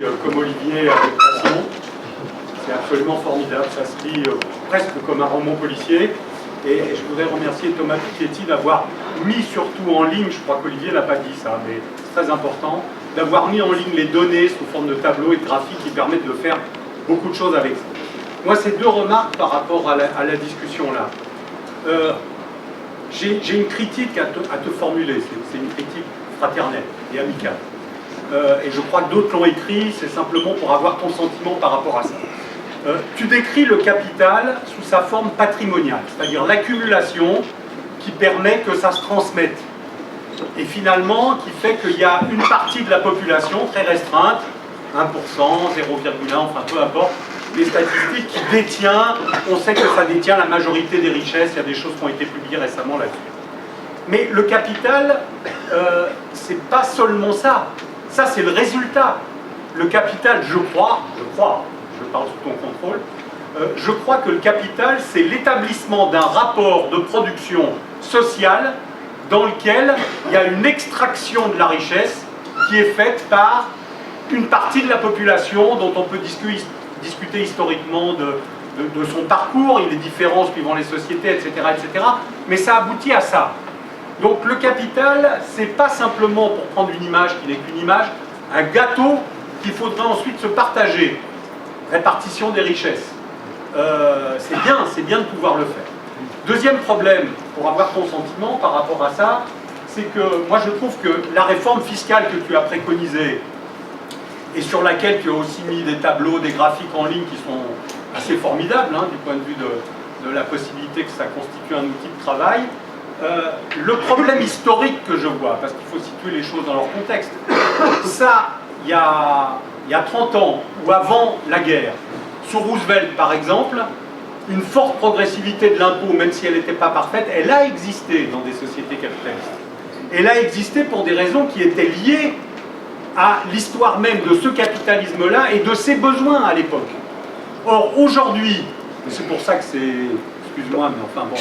Comme Olivier avec passion. C'est absolument formidable, ça se lit presque comme un roman policier. Et je voudrais remercier Thomas Piketty d'avoir mis surtout en ligne, je crois qu'Olivier n'a pas dit ça, mais c'est très important, d'avoir mis en ligne les données sous forme de tableaux et de graphiques qui permettent de faire beaucoup de choses avec ça. Moi, c'est deux remarques par rapport à la discussion là. J'ai une critique à te formuler, c'est une critique fraternelle et amicale. Et je crois que d'autres l'ont écrit, c'est simplement pour avoir ton sentiment par rapport à ça. Tu décris le capital sous sa forme patrimoniale, c'est-à-dire l'accumulation qui permet que ça se transmette. Et finalement, qui fait qu'il y a une partie de la population très restreinte, 1%, 0,1, enfin peu importe, les statistiques qui détient, on sait que ça détient la majorité des richesses, il y a des choses qui ont été publiées récemment là-dessus. Mais le capital, c'est pas seulement ça. Ça, c'est le résultat. Le capital, je crois, je parle sous ton contrôle, je crois que le capital, c'est l'établissement d'un rapport de production sociale dans lequel il y a une extraction de la richesse qui est faite par une partie de la population dont on peut discuter historiquement de son parcours, il est différent suivant les sociétés, etc., etc. Mais ça aboutit à ça. Donc le capital, c'est pas simplement, pour prendre une image qui n'est qu'une image, un gâteau qu'il faudrait ensuite se partager. Répartition des richesses. C'est bien de pouvoir le faire. Deuxième problème, pour avoir ton sentiment par rapport à ça, c'est que moi je trouve que la réforme fiscale que tu as préconisée, et sur laquelle tu as aussi mis des tableaux, des graphiques en ligne qui sont assez formidables, hein, du point de vue de la possibilité que ça constitue un outil de travail, le problème historique que je vois, parce qu'il faut situer les choses dans leur contexte, ça, il y a 30 ans, ou avant la guerre, sous Roosevelt par exemple, une forte progressivité de l'impôt, même si elle n'était pas parfaite, elle a existé dans des sociétés capitalistes. Elle a existé pour des raisons qui étaient liées à l'histoire même de ce capitalisme-là et de ses besoins à l'époque. Or, aujourd'hui, et c'est pour ça que c'est, excuse-moi, mais enfin bon,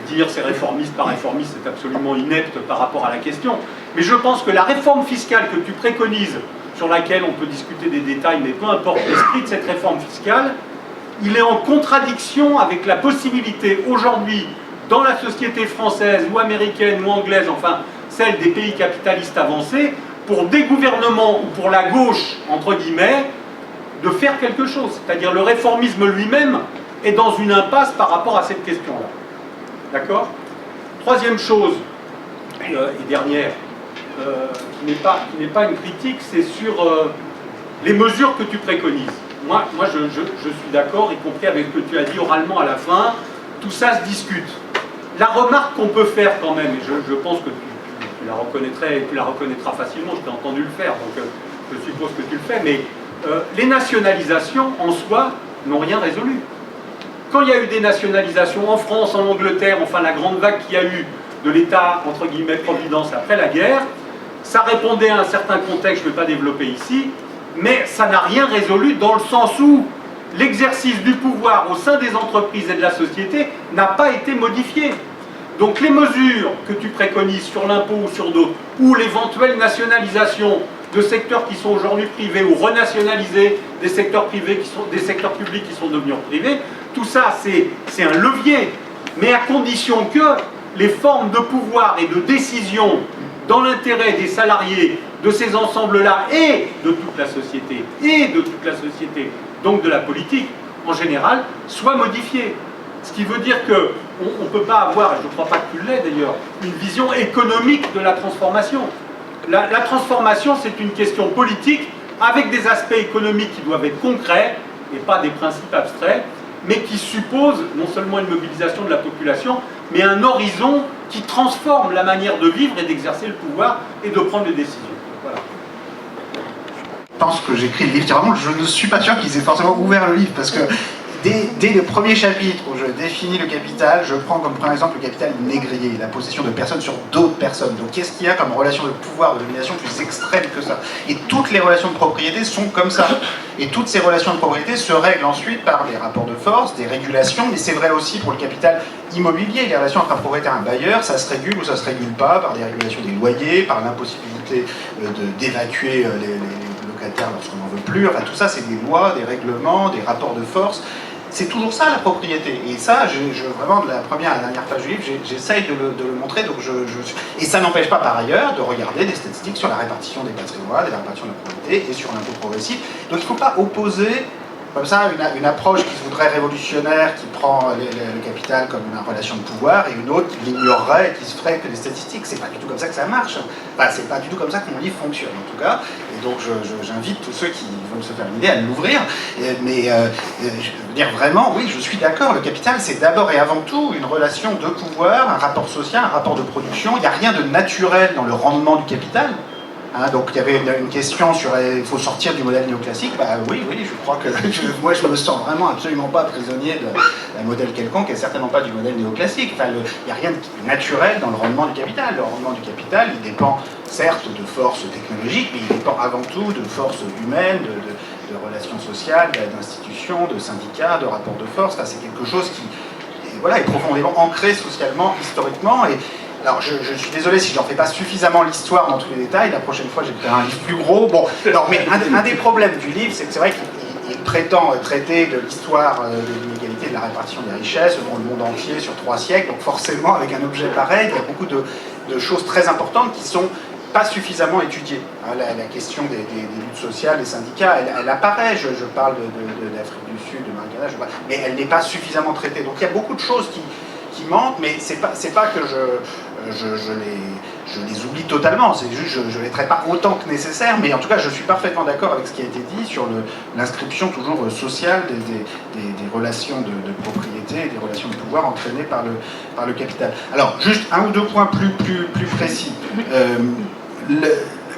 dire c'est réformiste par réformiste, c'est absolument inepte par rapport à la question, mais je pense que la réforme fiscale que tu préconises, sur laquelle on peut discuter des détails, mais peu importe l'esprit de cette réforme fiscale, il est en contradiction avec la possibilité aujourd'hui, dans la société française ou américaine ou anglaise, enfin celle des pays capitalistes avancés, pour des gouvernements ou pour la gauche, entre guillemets, de faire quelque chose. C'est-à-dire le réformisme lui-même est dans une impasse par rapport à cette question-là. D'accord ? Troisième chose, et dernière, qui n'est pas une critique, c'est sur les mesures que tu préconises. Moi je suis d'accord, y compris avec ce que tu as dit oralement à la fin, tout ça se discute. La remarque qu'on peut faire quand même, et je pense que tu la reconnaîtrais et tu la reconnaîtras facilement, je t'ai entendu le faire, donc je suppose que tu le fais, mais les nationalisations en soi n'ont rien résolu. Quand il y a eu des nationalisations en France, en Angleterre, enfin la grande vague qu'il y a eu de l'État, entre guillemets, providence après la guerre, ça répondait à un certain contexte, je ne vais pas développer ici, mais ça n'a rien résolu dans le sens où l'exercice du pouvoir au sein des entreprises et de la société n'a pas été modifié. Donc les mesures que tu préconises sur l'impôt ou sur d'autres, ou l'éventuelle nationalisation de secteurs qui sont aujourd'hui privés, ou renationaliser des secteurs privés des secteurs publics qui sont devenus privés, tout ça c'est un levier, mais à condition que les formes de pouvoir et de décision dans l'intérêt des salariés de ces ensembles-là et de toute la société, donc de la politique en général, soient modifiées. Ce qui veut dire qu'on ne peut pas avoir, et je ne crois pas que tu l'aies d'ailleurs, une vision économique de la transformation. La transformation, c'est une question politique avec des aspects économiques qui doivent être concrets et pas des principes abstraits, mais qui suppose non seulement une mobilisation de la population, mais un horizon qui transforme la manière de vivre et d'exercer le pouvoir et de prendre les décisions. Voilà. Je pense que j'écris le livre, vraiment, je ne suis pas sûr qu'ils aient forcément ouvert le livre, parce que dès le premier chapitre où je définis le capital, je prends comme premier exemple le capital négrier, la possession de personnes sur d'autres personnes. Donc qu'est-ce qu'il y a comme relation de pouvoir, de domination plus extrême que ça? Et toutes les relations de propriété sont comme ça. Et toutes ces relations de propriété se règlent ensuite par des rapports de force, des régulations, mais c'est vrai aussi pour le capital immobilier. Les relations entre un propriétaire et un bailleur, ça se régule ou ça se régule pas par des régulations des loyers, par l'impossibilité d'évacuer les propriétaire lorsqu'on n'en veut plus. Enfin, tout ça, c'est des lois, des règlements, des rapports de force. C'est toujours ça la propriété. Et ça, vraiment, de la première à la dernière page du livre, j'essaye de le montrer. Donc et ça n'empêche pas par ailleurs de regarder des statistiques sur la répartition des patrimoines, la répartition de la propriété et sur l'impôt progressif. Donc il ne faut pas opposer comme ça une approche qui se voudrait révolutionnaire, qui prend le capital comme une relation de pouvoir, et une autre qui l'ignorerait et qui se ferait que des statistiques. C'est pas du tout comme ça que ça marche. Enfin, c'est pas du tout comme ça que mon livre fonctionne, en tout cas. Et donc j'invite tous ceux qui veulent se faire une idée à l'ouvrir. Mais je veux dire vraiment, oui, je suis d'accord, le capital, c'est d'abord et avant tout une relation de pouvoir, un rapport social, un rapport de production. Il n'y a rien de naturel dans le rendement du capital. Hein, donc il y avait une question sur il faut sortir du modèle néoclassique. Bah oui, je crois que moi je me sens vraiment absolument pas prisonnier d'un modèle quelconque et certainement pas du modèle néoclassique. Enfin, il n'y a rien de naturel dans le rendement du capital. Le rendement du capital, il dépend certes de forces technologiques, mais il dépend avant tout de forces humaines, de relations sociales, d'institutions, de syndicats, de rapports de force. Enfin, c'est quelque chose qui est profondément ancré socialement, historiquement. Alors, je suis désolé si je n'en fais pas suffisamment l'histoire dans tous les détails. La prochaine fois, j'écrirai un livre plus gros. Bon, non, mais un des problèmes du livre, c'est que c'est vrai qu'il prétend traiter de l'histoire de l'inégalité de la répartition des richesses dans le monde entier sur 3 siècles. Donc, forcément, avec un objet pareil, il y a beaucoup de choses très importantes qui sont pas suffisamment étudiées. La question des luttes sociales, des syndicats, elle apparaît. Je parle de l'Afrique du Sud, de Margana, mais elle n'est pas suffisamment traitée. Donc, il y a beaucoup de choses qui manquent, mais c'est pas que je les oublie totalement, c'est juste je les traite pas autant que nécessaire, mais en tout cas je suis parfaitement d'accord avec ce qui a été dit sur l'inscription toujours sociale des relations de propriété et des relations de pouvoir entraînées par le capital. Alors juste un ou deux points plus précis.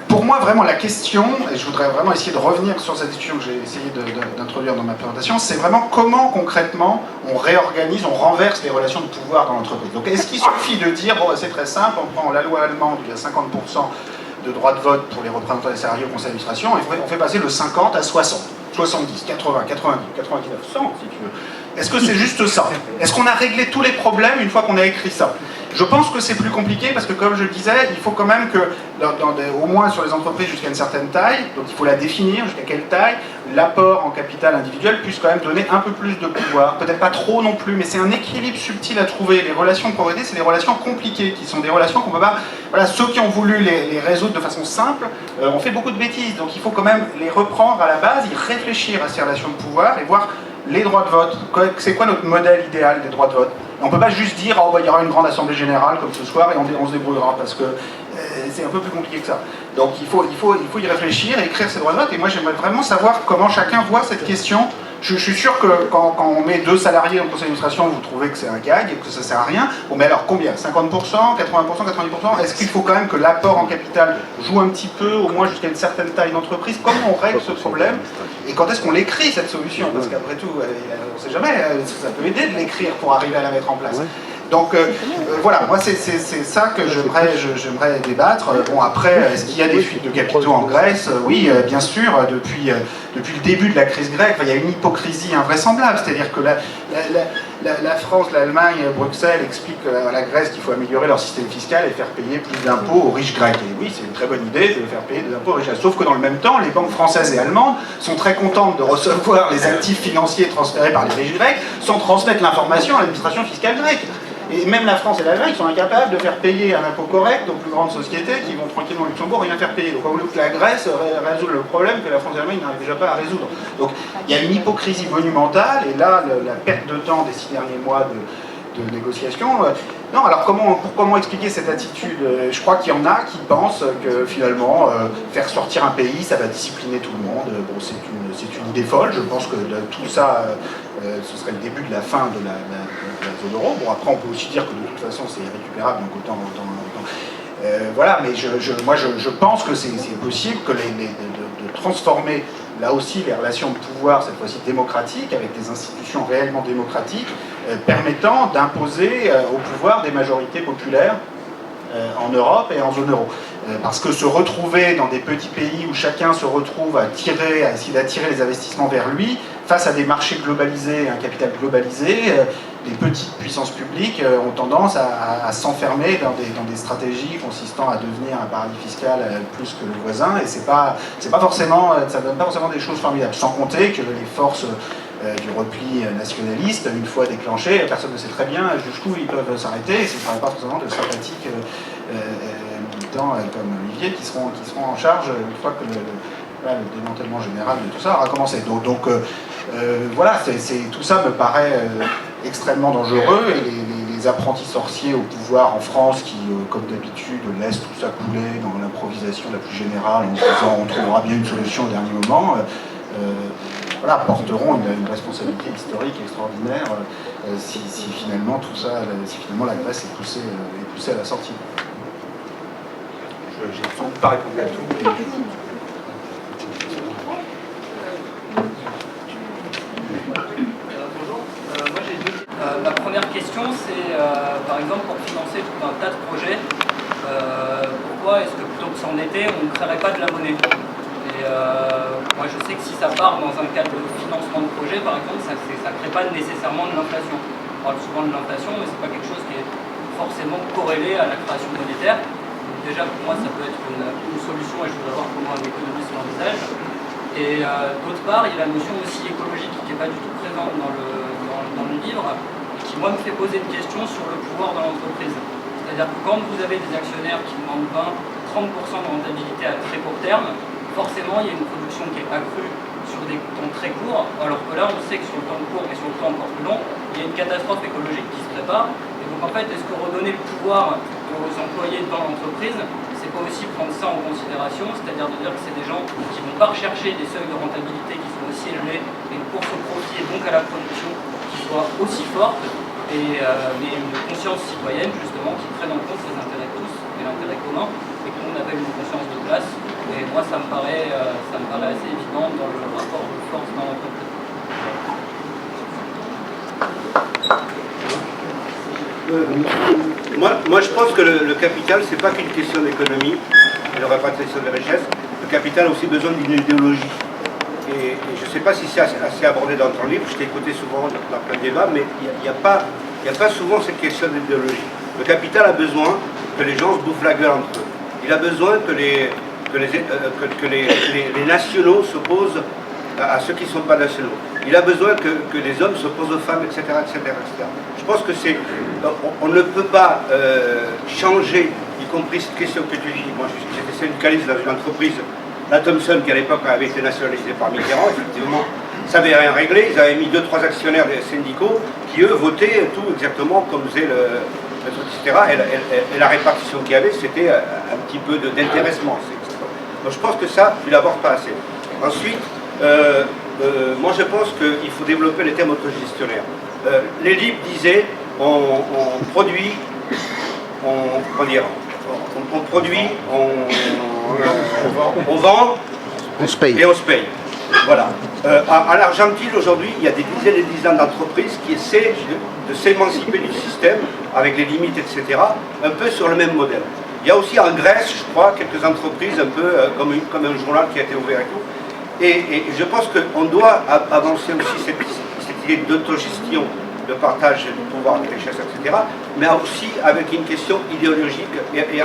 Pour moi, vraiment, la question, et je voudrais vraiment essayer de revenir sur cette discussion que j'ai essayé d'introduire dans ma présentation, c'est vraiment comment, concrètement, on réorganise, on renverse les relations de pouvoir dans l'entreprise. Donc, est-ce qu'il suffit de dire, bon, c'est très simple, on prend la loi allemande, il y a 50% de droit de vote pour les représentants des salariés au conseil d'administration, et on fait passer le 50 à 60, 70, 80, 90, 99, 100, si tu veux. Est-ce que c'est juste ça? Est-ce qu'on a réglé tous les problèmes une fois qu'on a écrit ça? Je pense que c'est plus compliqué parce que, comme je le disais, il faut quand même que, au moins sur les entreprises jusqu'à une certaine taille, donc il faut la définir jusqu'à quelle taille, l'apport en capital individuel puisse quand même donner un peu plus de pouvoir. Peut-être pas trop non plus, mais c'est un équilibre subtil à trouver. Les relations de propriété, c'est des relations compliquées, qui sont des relations qu'on peut pas... Voilà, ceux qui ont voulu les résoudre de façon simple ont fait beaucoup de bêtises. Donc il faut quand même les reprendre à la base, y réfléchir à ces relations de pouvoir et voir les droits de vote. C'est quoi notre modèle idéal des droits de vote? On ne peut pas juste dire oh, bah, il y aura une grande assemblée générale comme ce soir et on se débrouillera, parce que c'est un peu plus compliqué que ça. Donc il faut y réfléchir et écrire ces droits de vote. Et moi j'aimerais vraiment savoir comment chacun voit cette question. Je suis sûr que quand on met 2 salariés dans le conseil d'administration, vous trouvez que c'est un gag et que ça ne sert à rien. Bon, mais alors combien? 50%, 80%, 90%? Est-ce qu'il faut quand même que l'apport en capital joue un petit peu, au moins jusqu'à une certaine taille d'entreprise? Comment on règle ce problème? Et quand est-ce qu'on l'écrit, cette solution? Parce qu'après tout, on ne sait jamais, ça peut aider de l'écrire pour arriver à la mettre en place. Donc voilà, moi c'est ça que j'aimerais débattre. Bon, après, est-ce qu'il y a des fuites de capitaux en Grèce? Oui, bien sûr, depuis le début de la crise grecque, il y a une hypocrisie invraisemblable, c'est-à-dire que la France, l'Allemagne, Bruxelles expliquent à la Grèce qu'il faut améliorer leur système fiscal et faire payer plus d'impôts aux riches grecs. Et oui, c'est une très bonne idée de faire payer des impôts aux riches grecs. Sauf que dans le même temps, les banques françaises et allemandes sont très contentes de recevoir les actifs financiers transférés par les riches grecs sans transmettre l'information à l'administration fiscale grecque. Et même la France et l'Allemagne sont incapables de faire payer un impôt correct aux plus grandes sociétés qui vont tranquillement au Luxembourg et rien faire payer. Donc on veut que la Grèce résout le problème que la France et l'Allemagne n'arrivent déjà pas à résoudre. Donc il y a une hypocrisie monumentale, et là la perte de temps des 6 derniers mois de négociation. Non, alors comment expliquer cette attitude? Je crois qu'il y en a qui pensent que finalement faire sortir un pays, ça va discipliner tout le monde. Bon, c'est une idée folle. Je pense que tout ça, ce serait le début de la fin de la zone euro. Bon, après on peut aussi dire que de toute façon c'est irrécupérable, donc autant voilà, mais moi je pense que c'est possible que de transformer là aussi les relations de pouvoir, cette fois-ci démocratiques, avec des institutions réellement démocratiques, permettant d'imposer au pouvoir des majorités populaires en Europe et en zone euro. Parce que se retrouver dans des petits pays où chacun se retrouve à essayer d'attirer les investissements vers lui, face à des marchés globalisés, un capital globalisé, les petites puissances publiques ont tendance à s'enfermer dans des stratégies consistant à devenir un paradis fiscal plus que le voisin, et c'est pas forcément, ça donne pas forcément des choses formidables. Sans compter que les forces du repli nationaliste, une fois déclenchées, personne ne sait très bien jusqu'où ils peuvent s'arrêter, et ce ne sera pas forcément de sympathiques militants comme Olivier qui seront en charge une fois que le démantèlement général de tout ça aura commencé. Donc voilà, tout ça me paraît extrêmement dangereux, et les apprentis sorciers au pouvoir en France qui, comme d'habitude, laissent tout ça couler dans l'improvisation la plus générale en disant on trouvera bien une solution au dernier moment, voilà, porteront une responsabilité historique extraordinaire si finalement tout ça, si finalement la Grèce est poussée à la sortie. J'ai sans doute pas répondu à tout. Bonjour, moi j'ai deux. Ma première question, c'est par exemple pour financer tout un tas de projets, pourquoi est-ce que plutôt que s'endetter, on ne créerait pas de la monnaie? Et moi je sais que si ça part dans un cadre de financement de projet, par exemple, ça ne crée pas nécessairement de l'inflation. On parle souvent de l'inflation, mais ce n'est pas quelque chose qui est forcément corrélé à la création monétaire. Donc déjà pour moi ça peut être une solution, et je voudrais voir comment un économiste l'envisage. Et d'autre part, il y a la notion aussi écologique qui n'est pas du tout présente dans le livre, et qui moi me fait poser une question sur le pouvoir de l'entreprise. C'est-à-dire que quand vous avez des actionnaires qui demandent 20-30% de rentabilité à très court terme, forcément il y a une production qui est accrue sur des temps très courts, alors que là on sait que sur le temps court et sur le temps encore plus long, il y a une catastrophe écologique qui se prépare. Et donc en fait, est-ce que redonner le pouvoir aux employés dans l'entreprise, c'est pas aussi prendre ça en considération, c'est-à-dire de dire que c'est des gens qui vont pas rechercher des seuils de rentabilité qui sont aussi élevés, et une course au profit et donc à la production qui soit aussi forte, et mais une conscience citoyenne justement qui prenne en compte les intérêts de tous et l'intérêt commun, et qu'on appelle une conscience de classe. Et moi ça me paraît assez évident dans le rapport de force dans l'entreprise. Moi, je pense que le capital, c'est pas qu'une question d'économie, et de répartition de richesse. Le capital a aussi besoin d'une idéologie. Et je ne sais pas si c'est assez abordé dans ton livre, je t'ai écouté souvent dans plein de débats, mais il n'y a pas souvent cette question d'idéologie. Le capital a besoin que les gens se bouffent la gueule entre eux. Il a besoin que les nationaux s'opposent à ceux qui ne sont pas nationaux. Il a besoin que les hommes s'opposent aux femmes, etc., etc., etc. Je pense que on ne peut pas changer, y compris cette question que tu dis. Moi, j'étais syndicaliste dans une entreprise, la Thomson, qui à l'époque avait été nationalisée par Mitterrand, effectivement, ça n'avait rien réglé. Ils avaient mis 2-3 actionnaires des syndicaux qui, eux, votaient tout exactement comme faisait le truc, etc. Et la répartition qu'il y avait, c'était un petit peu d'intéressement. Donc je pense que ça, tu l'abordes pas assez. Ensuite, moi je pense qu'il faut développer les termes autogestionnaires. Les livres disaient on produit, on vend on se paye. Et on se paye. Voilà. En Argentine aujourd'hui, il y a des dizaines et des dizaines d'entreprises qui essaient de s'émanciper du système avec les limites, etc. Un peu sur le même modèle. Il y a aussi en Grèce, je crois, quelques entreprises un peu comme un journal qui a été ouvert et tout. Et je pense qu'on doit avancer aussi cette idée d'autogestion, de partage du pouvoir, des richesses, etc. Mais aussi avec une question idéologique. Et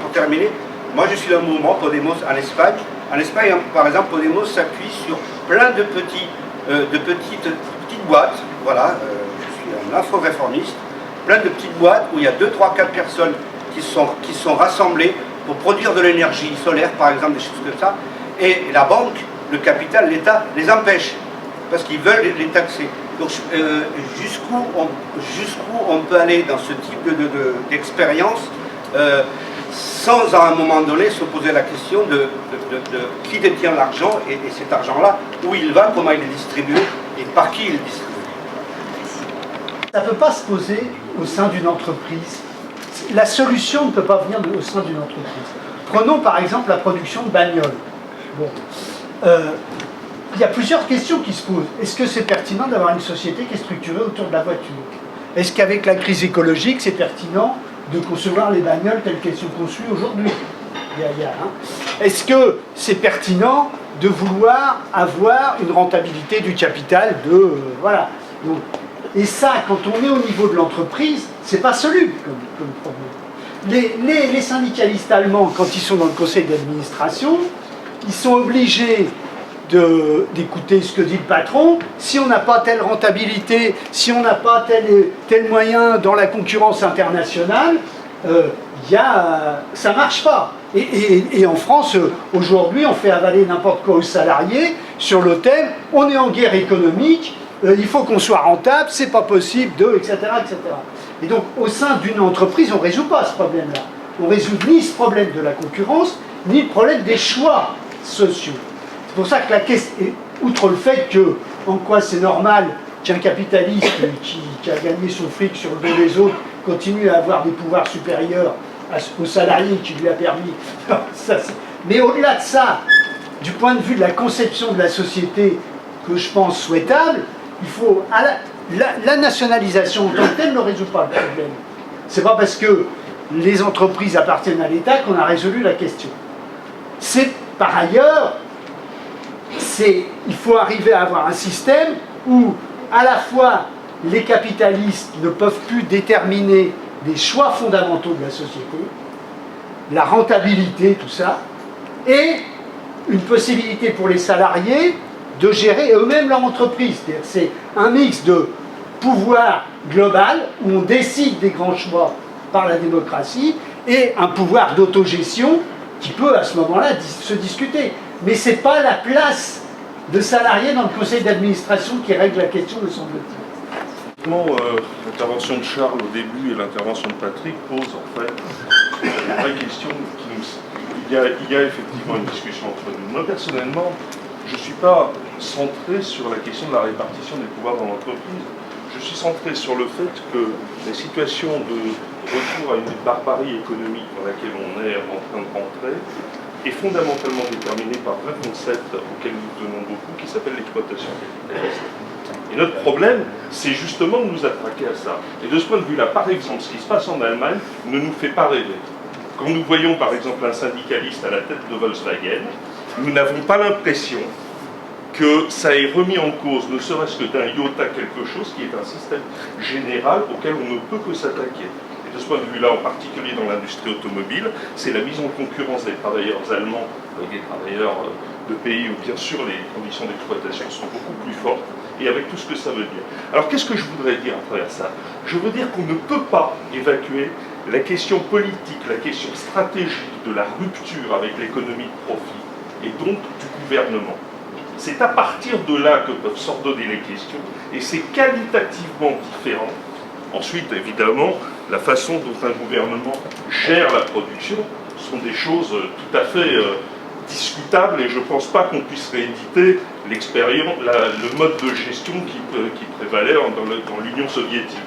pour terminer, moi je suis dans le mouvement Podemos en Espagne. En Espagne, par exemple, Podemos s'appuie sur plein de petites boîtes. Voilà, je suis un afro-réformiste. Plein de petites boîtes où il y a 2, 3, 4 personnes qui sont rassemblées pour produire de l'énergie solaire, par exemple, des choses comme ça. Et la banque, le capital, l'État les empêche parce qu'ils veulent les taxer. Donc jusqu'où on peut aller dans ce type d'expérience sans à un moment donné se poser la question de qui détient l'argent et cet argent-là, où il va, comment il est distribué et par qui il est distribué. Ça ne peut pas se poser au sein d'une entreprise. La solution ne peut pas venir au sein d'une entreprise. Prenons par exemple la production de bagnoles. Bon. Il y a plusieurs questions qui se posent. Est-ce que c'est pertinent d'avoir une société qui est structurée autour de la voiture? Est-ce qu'avec la crise écologique, c'est pertinent de concevoir les bagnoles telles qu'elles sont conçues aujourd'hui? Est-ce que c'est pertinent de vouloir avoir une rentabilité du capital de... voilà. Donc, Et ça, quand on est au niveau de l'entreprise, c'est pas soluble comme problème. Les syndicalistes allemands, quand ils sont dans le conseil d'administration, ils sont obligés d'écouter ce que dit le patron. Si on n'a pas telle rentabilité, si on n'a pas tel moyen dans la concurrence internationale, ça ne marche pas. Et en France, aujourd'hui, on fait avaler n'importe quoi aux salariés sur le thème « on est en guerre économique, il faut qu'on soit rentable, c'est pas possible de... » etc., etc. Et donc, au sein d'une entreprise, on ne résout pas ce problème-là. On ne résout ni ce problème de la concurrence, ni le problème des choix sociaux. C'est pour ça que la question, outre le fait que, en quoi c'est normal qu'un capitaliste qui a gagné son fric sur le dos des autres continue à avoir des pouvoirs supérieurs aux salariés qui lui a permis... Mais au-delà de ça, du point de vue de la conception de la société que je pense souhaitable, il faut... La nationalisation en tant que telle ne résout pas le problème. C'est pas parce que les entreprises appartiennent à l'État qu'on a résolu la question. C'est par ailleurs... il faut arriver à avoir un système où, à la fois, les capitalistes ne peuvent plus déterminer des choix fondamentaux de la société, la rentabilité, tout ça, et une possibilité pour les salariés de gérer eux-mêmes leur entreprise. C'est un mix de pouvoir global, où on décide des grands choix par la démocratie, et un pouvoir d'autogestion qui peut, à ce moment-là, se discuter. Mais ce n'est pas la place de salariés dans le conseil d'administration qui règle la question, me semble-t-il. L'intervention de Charles au début et l'intervention de Patrick posent en fait une vraie question qui nous... Il y a effectivement une discussion entre nous. Moi, personnellement, je ne suis pas centré sur la question de la répartition des pouvoirs dans l'entreprise. Je suis centré sur le fait que la situation de retour à une barbarie économique dans laquelle on est en train de rentrer est fondamentalement déterminée par un concept auquel nous tenons beaucoup qui s'appelle l'exploitation capitaliste. Et notre problème, c'est justement de nous attraquer à ça. Et de ce point de vue-là, par exemple, ce qui se passe en Allemagne ne nous fait pas rêver. Quand nous voyons par exemple un syndicaliste à la tête de Volkswagen, nous n'avons pas l'impression que ça ait remis en cause, ne serait-ce que d'un iota quelque chose qui est un système général auquel on ne peut que s'attaquer. Et de ce point de vue-là, en particulier dans l'industrie automobile, c'est la mise en concurrence des travailleurs allemands avec des travailleurs de pays où bien sûr les conditions d'exploitation sont beaucoup plus fortes, et avec tout ce que ça veut dire. Alors qu'est-ce que je voudrais dire à travers ça? Je veux dire qu'on ne peut pas évacuer la question politique, la question stratégique de la rupture avec l'économie de profit, et donc du gouvernement. C'est à partir de là que peuvent s'ordonner les questions, et c'est qualitativement différent. Ensuite, évidemment, la façon dont un gouvernement gère la production sont des choses tout à fait discutables, et je ne pense pas qu'on puisse rééditer l'expérience, le mode de gestion qui prévalait dans l'Union soviétique.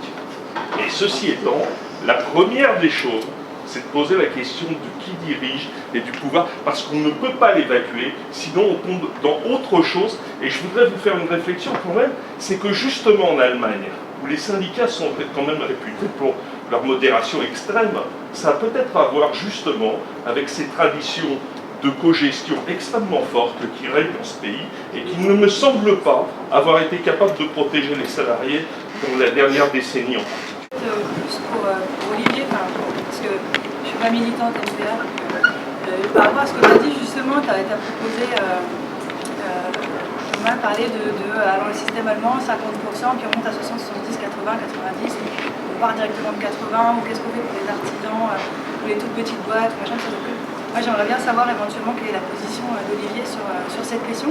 Et ceci étant, la première des choses, c'est de poser la question de qui dirige et du pouvoir, parce qu'on ne peut pas l'évacuer, sinon on tombe dans autre chose. Et je voudrais vous faire une réflexion quand même, c'est que justement en Allemagne, où les syndicats sont quand même réputés pour leur modération extrême, ça a peut-être à voir justement avec ces traditions de cogestion extrêmement fortes qui règnent dans ce pays et qui ne me semblent pas avoir été capables de protéger les salariés dans la dernière décennie en particulier. Juste pour Olivier, parce que je ne suis pas militante MPA, par rapport à ce que tu as dit justement, tu as proposé, Thomas parlait alors le système allemand, 50%, puis on monte à 60, 70, 80, 90, on part directement de 80, ou qu'est-ce qu'on fait pour les artisans, pour les toutes petites boîtes, machin, ça. Moi j'aimerais bien savoir éventuellement quelle est la position d'Olivier sur cette question.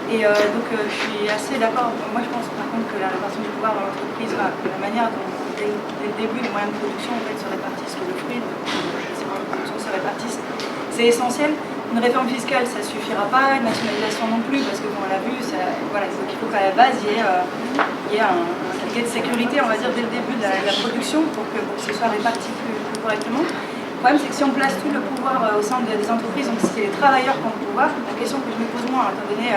Et donc je suis assez d'accord, moi je pense par contre que la répartition du pouvoir dans l'entreprise, la manière dont dès le début les moyens de production en fait, se répartissent, que le fruit de ces moyens de production se répartissent, c'est essentiel. Une réforme fiscale ça ne suffira pas, une nationalisation non plus, parce que bon, on l'a vu, voilà, il faut qu'à la base il y ait un filet de sécurité, on va dire, dès le début de la production pour que ce soit réparti plus correctement. Le problème, c'est que si on place tout le pouvoir au sein des entreprises, donc c'est les travailleurs qui ont le pouvoir, la question que je me pose moi, étant donné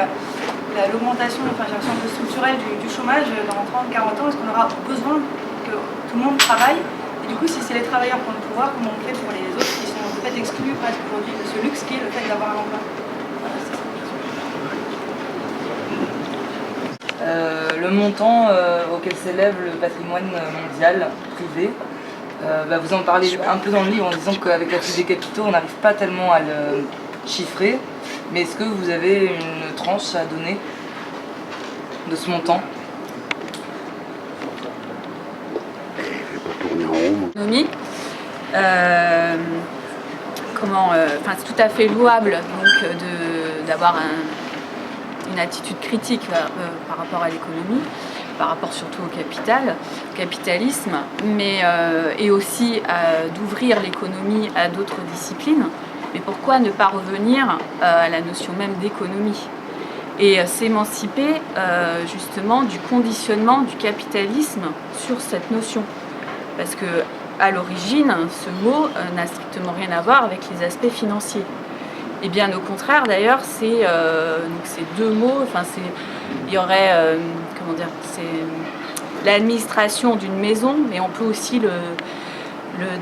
l'augmentation, enfin j'ai l'impression un peu structurelle du chômage dans 30-40 ans, est-ce qu'on aura besoin que tout le monde travaille? Et du coup, si c'est les travailleurs qui ont le pouvoir, comment on fait pour les autres qui sont en fait exclus presque aujourd'hui de ce luxe qui est le fait d'avoir un emploi? Voilà, Le le montant auquel s'élève le patrimoine mondial privé. Vous en parlez un peu dans le livre en disant qu'avec la fuite des capitaux, on n'arrive pas tellement à le chiffrer. Mais est-ce que vous avez une tranche à donner de ce montant? Économie. C'est tout à fait louable donc d'avoir une attitude critique par rapport à l'économie, par rapport surtout au capitalisme, et aussi d'ouvrir l'économie à d'autres disciplines. Mais pourquoi ne pas revenir à la notion même d'économie et s'émanciper justement du conditionnement du capitalisme sur cette notion? Parce que à l'origine, ce mot n'a strictement rien à voir avec les aspects financiers. Et bien au contraire, d'ailleurs, c'est ces deux mots. Il y aurait, c'est l'administration d'une maison, mais on peut aussi le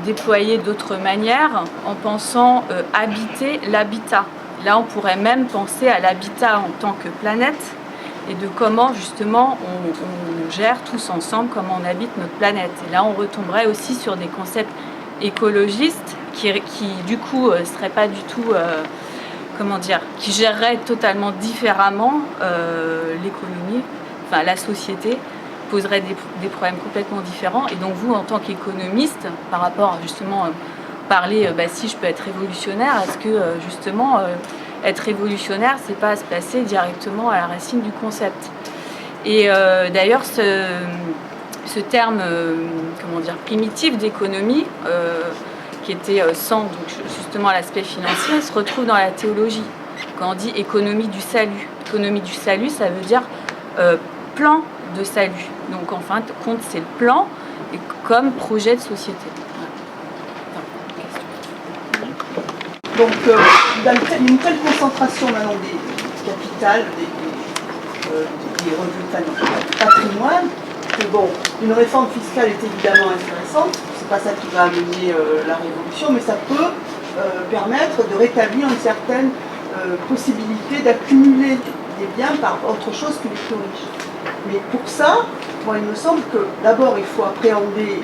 déployer d'autres manières en pensant habiter l'habitat. Là, on pourrait même penser à l'habitat en tant que planète et de comment justement on gère tous ensemble, comment on habite notre planète. Et là, on retomberait aussi sur des concepts écologistes qui du coup, seraient pas du tout, qui géreraient totalement différemment l'économie, la société, poserait des problèmes complètement différents. Et donc vous, en tant qu'économiste, par rapport justement parler, si je peux être révolutionnaire, est-ce que justement être révolutionnaire, c'est pas se placer directement à la racine du concept? Et d'ailleurs, ce terme, primitif d'économie, qui était sans donc, justement l'aspect financier, se retrouve dans la théologie. Quand on dit économie du salut. Économie du salut, ça veut dire plan de salut. Donc en fin de compte, c'est le plan comme projet de société. Donc, il y a une telle concentration maintenant des capitales, des revenus, du patrimoine, que une réforme fiscale est évidemment intéressante. C'est pas ça qui va amener la révolution, mais ça peut permettre de rétablir une certaine possibilité d'accumuler des biens par autre chose que les plus riches. Mais pour ça, moi, il me semble que d'abord, il faut appréhender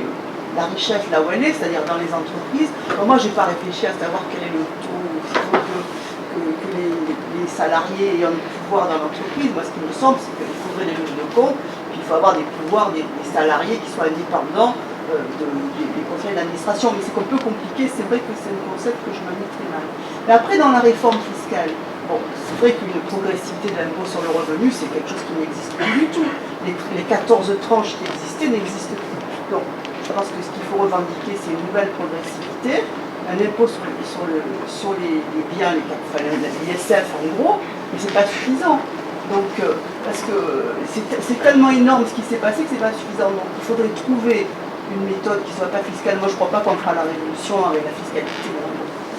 la richesse là où elle est, c'est-à-dire dans les entreprises. Alors moi, je n'ai pas réfléchi à savoir quel est le taux, s'il faut que les salariés aient un pouvoir dans l'entreprise. Moi, ce qui me semble, c'est qu'il faudrait des juges de compte, puis il faut avoir des pouvoirs des salariés qui soient indépendants des conseils d'administration. Mais c'est un peu compliqué, c'est vrai que c'est un concept que je me mets très mal. Mais après, dans la réforme fiscale, c'est vrai qu'une progressivité de l'impôt sur le revenu, c'est quelque chose qui n'existe plus du tout. Les 14 tranches qui existaient n'existent plus. Donc, je pense que ce qu'il faut revendiquer, c'est une nouvelle progressivité, un impôt sur les biens, l'ISF en gros, mais c'est pas suffisant. Donc, parce que c'est tellement énorme ce qui s'est passé que c'est pas suffisant. Donc, il faudrait trouver une méthode qui soit pas fiscale. Moi, je crois pas qu'on fera la révolution avec la fiscalité.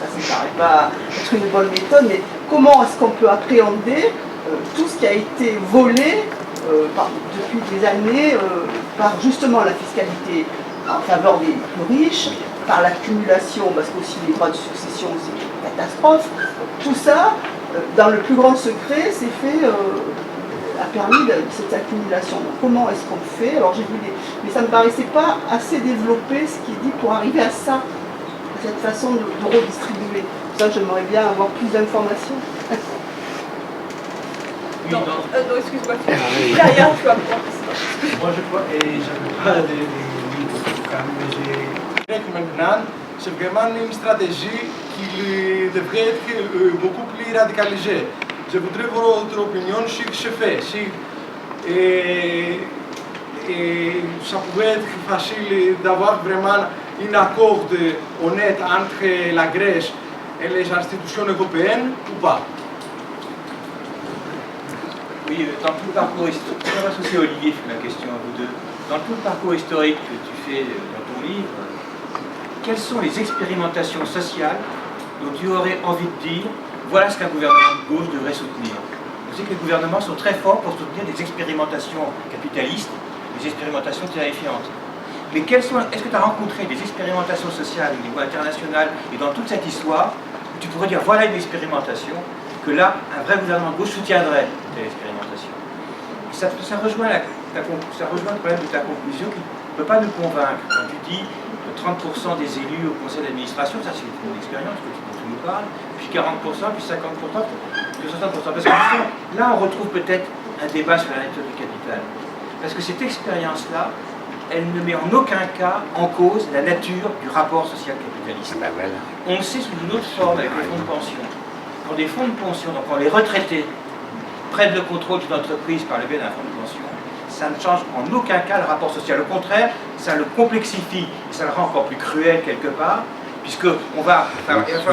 Ça ne paraît pas être une bonne méthode, mais comment est-ce qu'on peut appréhender tout ce qui a été volé depuis des années par justement la fiscalité en faveur des plus riches, par l'accumulation, parce qu'aussi les droits de succession, c'est une catastrophe. Tout ça, dans le plus grand secret, c'est fait, a permis cette accumulation. Donc comment est-ce qu'on fait? Alors j'ai vu mais ça ne me paraissait pas assez développé ce qui est dit pour arriver à ça, à cette façon de redistribuer. Pour ça, j'aimerais bien avoir plus d'informations. Non, excuse-moi, derrière, tu vas prendre. Moi, je crois, et j'avais pas de maintenant, c'est vraiment une stratégie qui devrait être beaucoup plus radicalisée. Je voudrais voir votre opinion sur ce fait. Ça pouvait être facile d'avoir vraiment un accord honnête entre la Grèce et les institutions européennes ou pas? Oui, dans tout le parcours historique, je vais associer Olivier la question à vous deux. Dans tout le parcours historique que tu fais dans ton livre, quelles sont les expérimentations sociales dont tu aurais envie de dire voilà ce qu'un gouvernement de gauche devrait soutenir? Vous savez que les gouvernements sont très forts pour soutenir des expérimentations capitalistes, des expérimentations terrifiantes. Mais est-ce que tu as rencontré des expérimentations sociales au niveau international et dans toute cette histoire où tu pourrais dire voilà une expérimentation que là, un vrai gouvernement de gauche soutiendrait telle expérimentation? Ça rejoint le problème de ta conclusion qui ne peut pas nous convaincre. Quand tu dis 30% des élus au conseil d'administration, ça c'est une expérience dont tu nous parles, puis 40%, puis 50%, puis 60%. Parce que là, on retrouve peut-être un débat sur la nature du capital. Parce que cette expérience-là, elle ne met en aucun cas en cause la nature du rapport social-capitaliste. On le sait sous une autre forme avec les fonds de pension. Quand des fonds de pension, donc quand les retraités prennent le contrôle d'une entreprise par le biais d'un fonds de pension, ça ne change en aucun cas le rapport social. Au contraire, ça le complexifie et ça le rend encore plus cruel quelque part, puisqu'on va falloir pour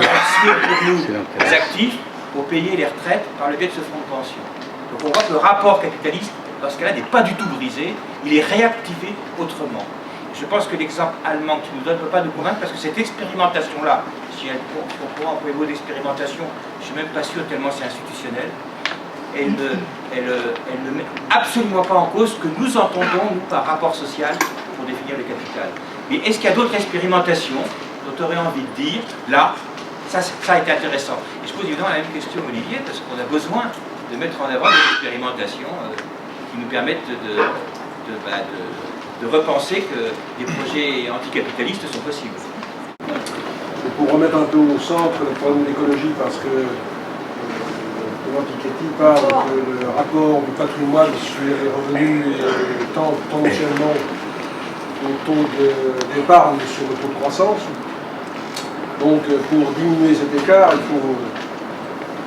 nous les actifs pour payer les retraites par le biais de ce fonds de pension. Donc on voit que le rapport capitaliste, dans ce cas-là, n'est pas du tout brisé, il est réactivé autrement. Je pense que l'exemple allemand que tu nous donnes ne peut pas nous convaincre parce que cette expérimentation-là, si elle pourra employer le mot d'expérimentation, je ne suis même pas sûr tellement c'est institutionnel, elle ne met absolument pas en cause ce que nous entendons, nous, par rapport social pour définir le capital. Mais est-ce qu'il y a d'autres expérimentations dont tu aurais envie de dire, là, ça a été intéressant. Et je pose évidemment la même question, Olivier, parce qu'on a besoin de mettre en avant des expérimentations qui nous permettent de repenser que des projets anticapitalistes sont possibles. Et pour remettre un peu au centre le problème de l'écologie, parce que Piketty parle que le rapport du patrimoine sur les revenus tend tendanciellement au taux d'épargne sur le taux de croissance. Donc pour diminuer cet écart, il faut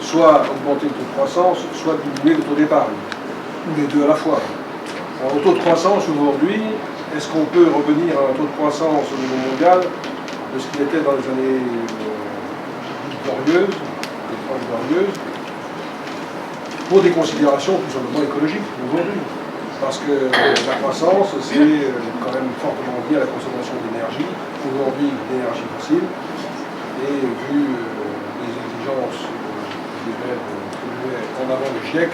soit augmenter le taux de croissance, soit diminuer le taux d'épargne, ou les deux à la fois. Alors au taux de croissance aujourd'hui, est-ce qu'on peut revenir à un taux de croissance au niveau mondial de ce qu'il était dans les années glorieuses, les France glorieuses, pour des considérations tout simplement écologiques aujourd'hui. Parce que la croissance, c'est quand même fortement lié à la consommation d'énergie, aujourd'hui d'énergie fossile, et vu les exigences qui mettent en avant le GIEC,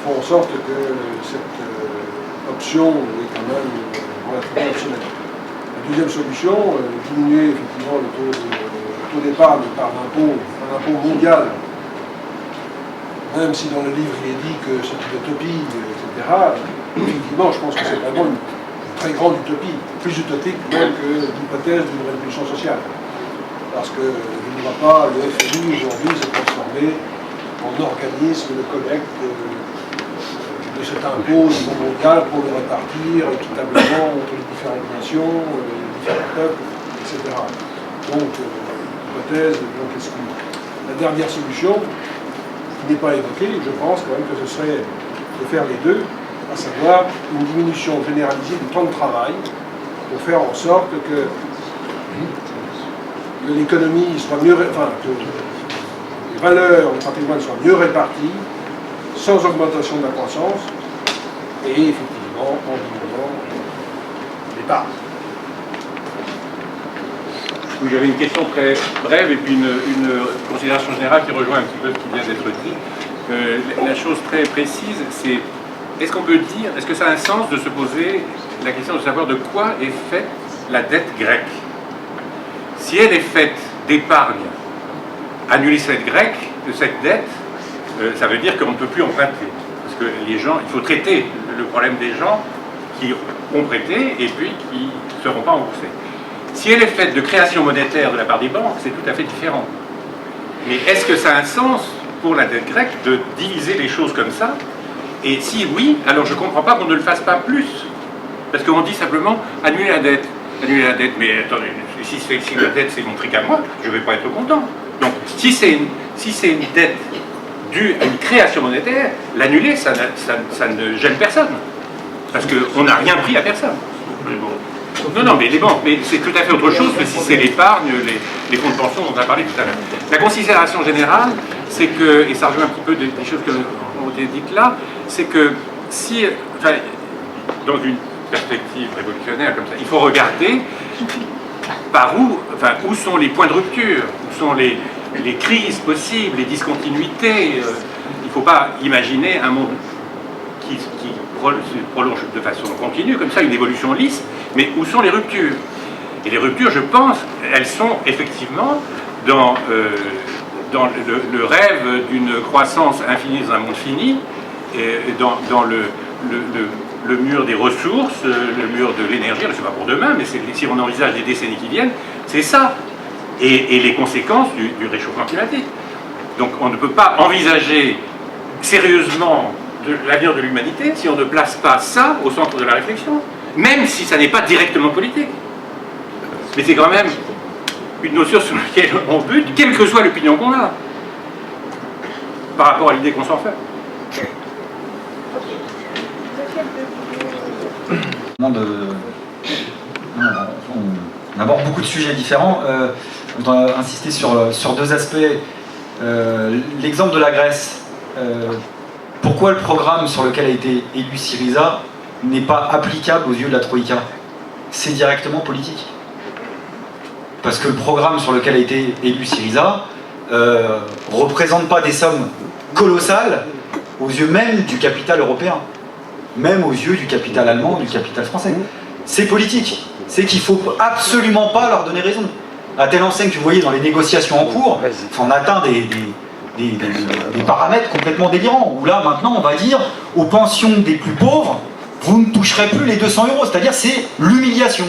font en sorte que cette option est quand même relativement optionnelle. La deuxième solution, diminuer effectivement le taux d'épargne par un impôt mondial, même si dans le livre il est dit que c'est une utopie, etc., effectivement, je pense que c'est vraiment une très grande utopie, plus utopique même que l'hypothèse d'une révolution sociale. Parce que je ne vois pas le FMI aujourd'hui se transformer en organisme de collecte de cet impôt au niveau mondial pour le répartir équitablement entre les différentes nations, les différents peuples, etc. Donc, l'hypothèse exclue. La dernière solution, qui n'est pas évoquée, je pense quand même que ce serait de faire les deux, à savoir une diminution généralisée du temps de travail pour faire en sorte que l'économie soit mieux, que les valeurs, le patrimoine soient mieux réparties, sans augmentation de la croissance, et effectivement en diminuant l'épargne. Oui, j'avais une question très brève et puis une considération générale qui rejoint un petit peu ce qui vient d'être dit. La chose très précise, c'est est-ce qu'on peut dire, est-ce que ça a un sens de se poser la question de savoir de quoi est faite la dette grecque? Si elle est faite d'épargne, annuler cette dette, ça veut dire qu'on ne peut plus emprunter. Parce que les gens, il faut traiter le problème des gens qui ont prêté et puis qui ne seront pas remboursés. Si elle est faite de création monétaire de la part des banques, c'est tout à fait différent. Mais est-ce que ça a un sens pour la dette grecque de diviser les choses comme ça? Et si oui, alors je ne comprends pas qu'on ne le fasse pas plus. Parce qu'on dit simplement annuler la dette. Annuler la dette, mais attendez, si la dette c'est mon fric à moi, je ne vais pas être content. Donc si c'est une dette due à une création monétaire, l'annuler, ça ne gêne personne. Parce qu'on n'a rien pris à personne. Non, mais les banques, mais c'est tout à fait autre chose que si c'est l'épargne, les fonds de pension dont on a parlé tout à l'heure. La considération générale, c'est que, et ça rejoint un petit peu des choses qui ont été dites là, c'est que si, enfin, dans une perspective révolutionnaire comme ça, il faut regarder par où sont les points de rupture, où sont les crises possibles, les discontinuités. Il ne faut pas imaginer un monde qui prolonge de façon continue, comme ça, une évolution lisse, mais où sont les ruptures? Et les ruptures, je pense, elles sont effectivement dans le rêve d'une croissance infinie dans un monde fini, dans le mur des ressources, le mur de l'énergie, c'est pas pour demain, mais si on envisage les décennies qui viennent, c'est ça. Et les conséquences du réchauffement climatique. Donc on ne peut pas envisager sérieusement l'avenir de l'humanité si on ne place pas ça au centre de la réflexion, même si ça n'est pas directement politique. Mais c'est quand même une notion sur laquelle on bute, quelle que soit l'opinion qu'on a, par rapport à l'idée qu'on s'en fait. On aborde beaucoup de sujets différents. Je voudrais insister sur deux aspects. L'exemple de la Grèce. Pourquoi le programme sur lequel a été élu Syriza n'est pas applicable aux yeux de la Troïka? C'est directement politique. Parce que le programme sur lequel a été élu Syriza représente pas des sommes colossales aux yeux même du capital européen, même aux yeux du capital allemand, du capital français. C'est politique. C'est qu'il ne faut absolument pas leur donner raison. À telle enseigne que vous voyez dans les négociations en cours, on atteint des paramètres complètement délirants, où là maintenant on va dire aux pensions des plus pauvres, vous ne toucherez plus les 200 €, c'est-à-dire c'est l'humiliation.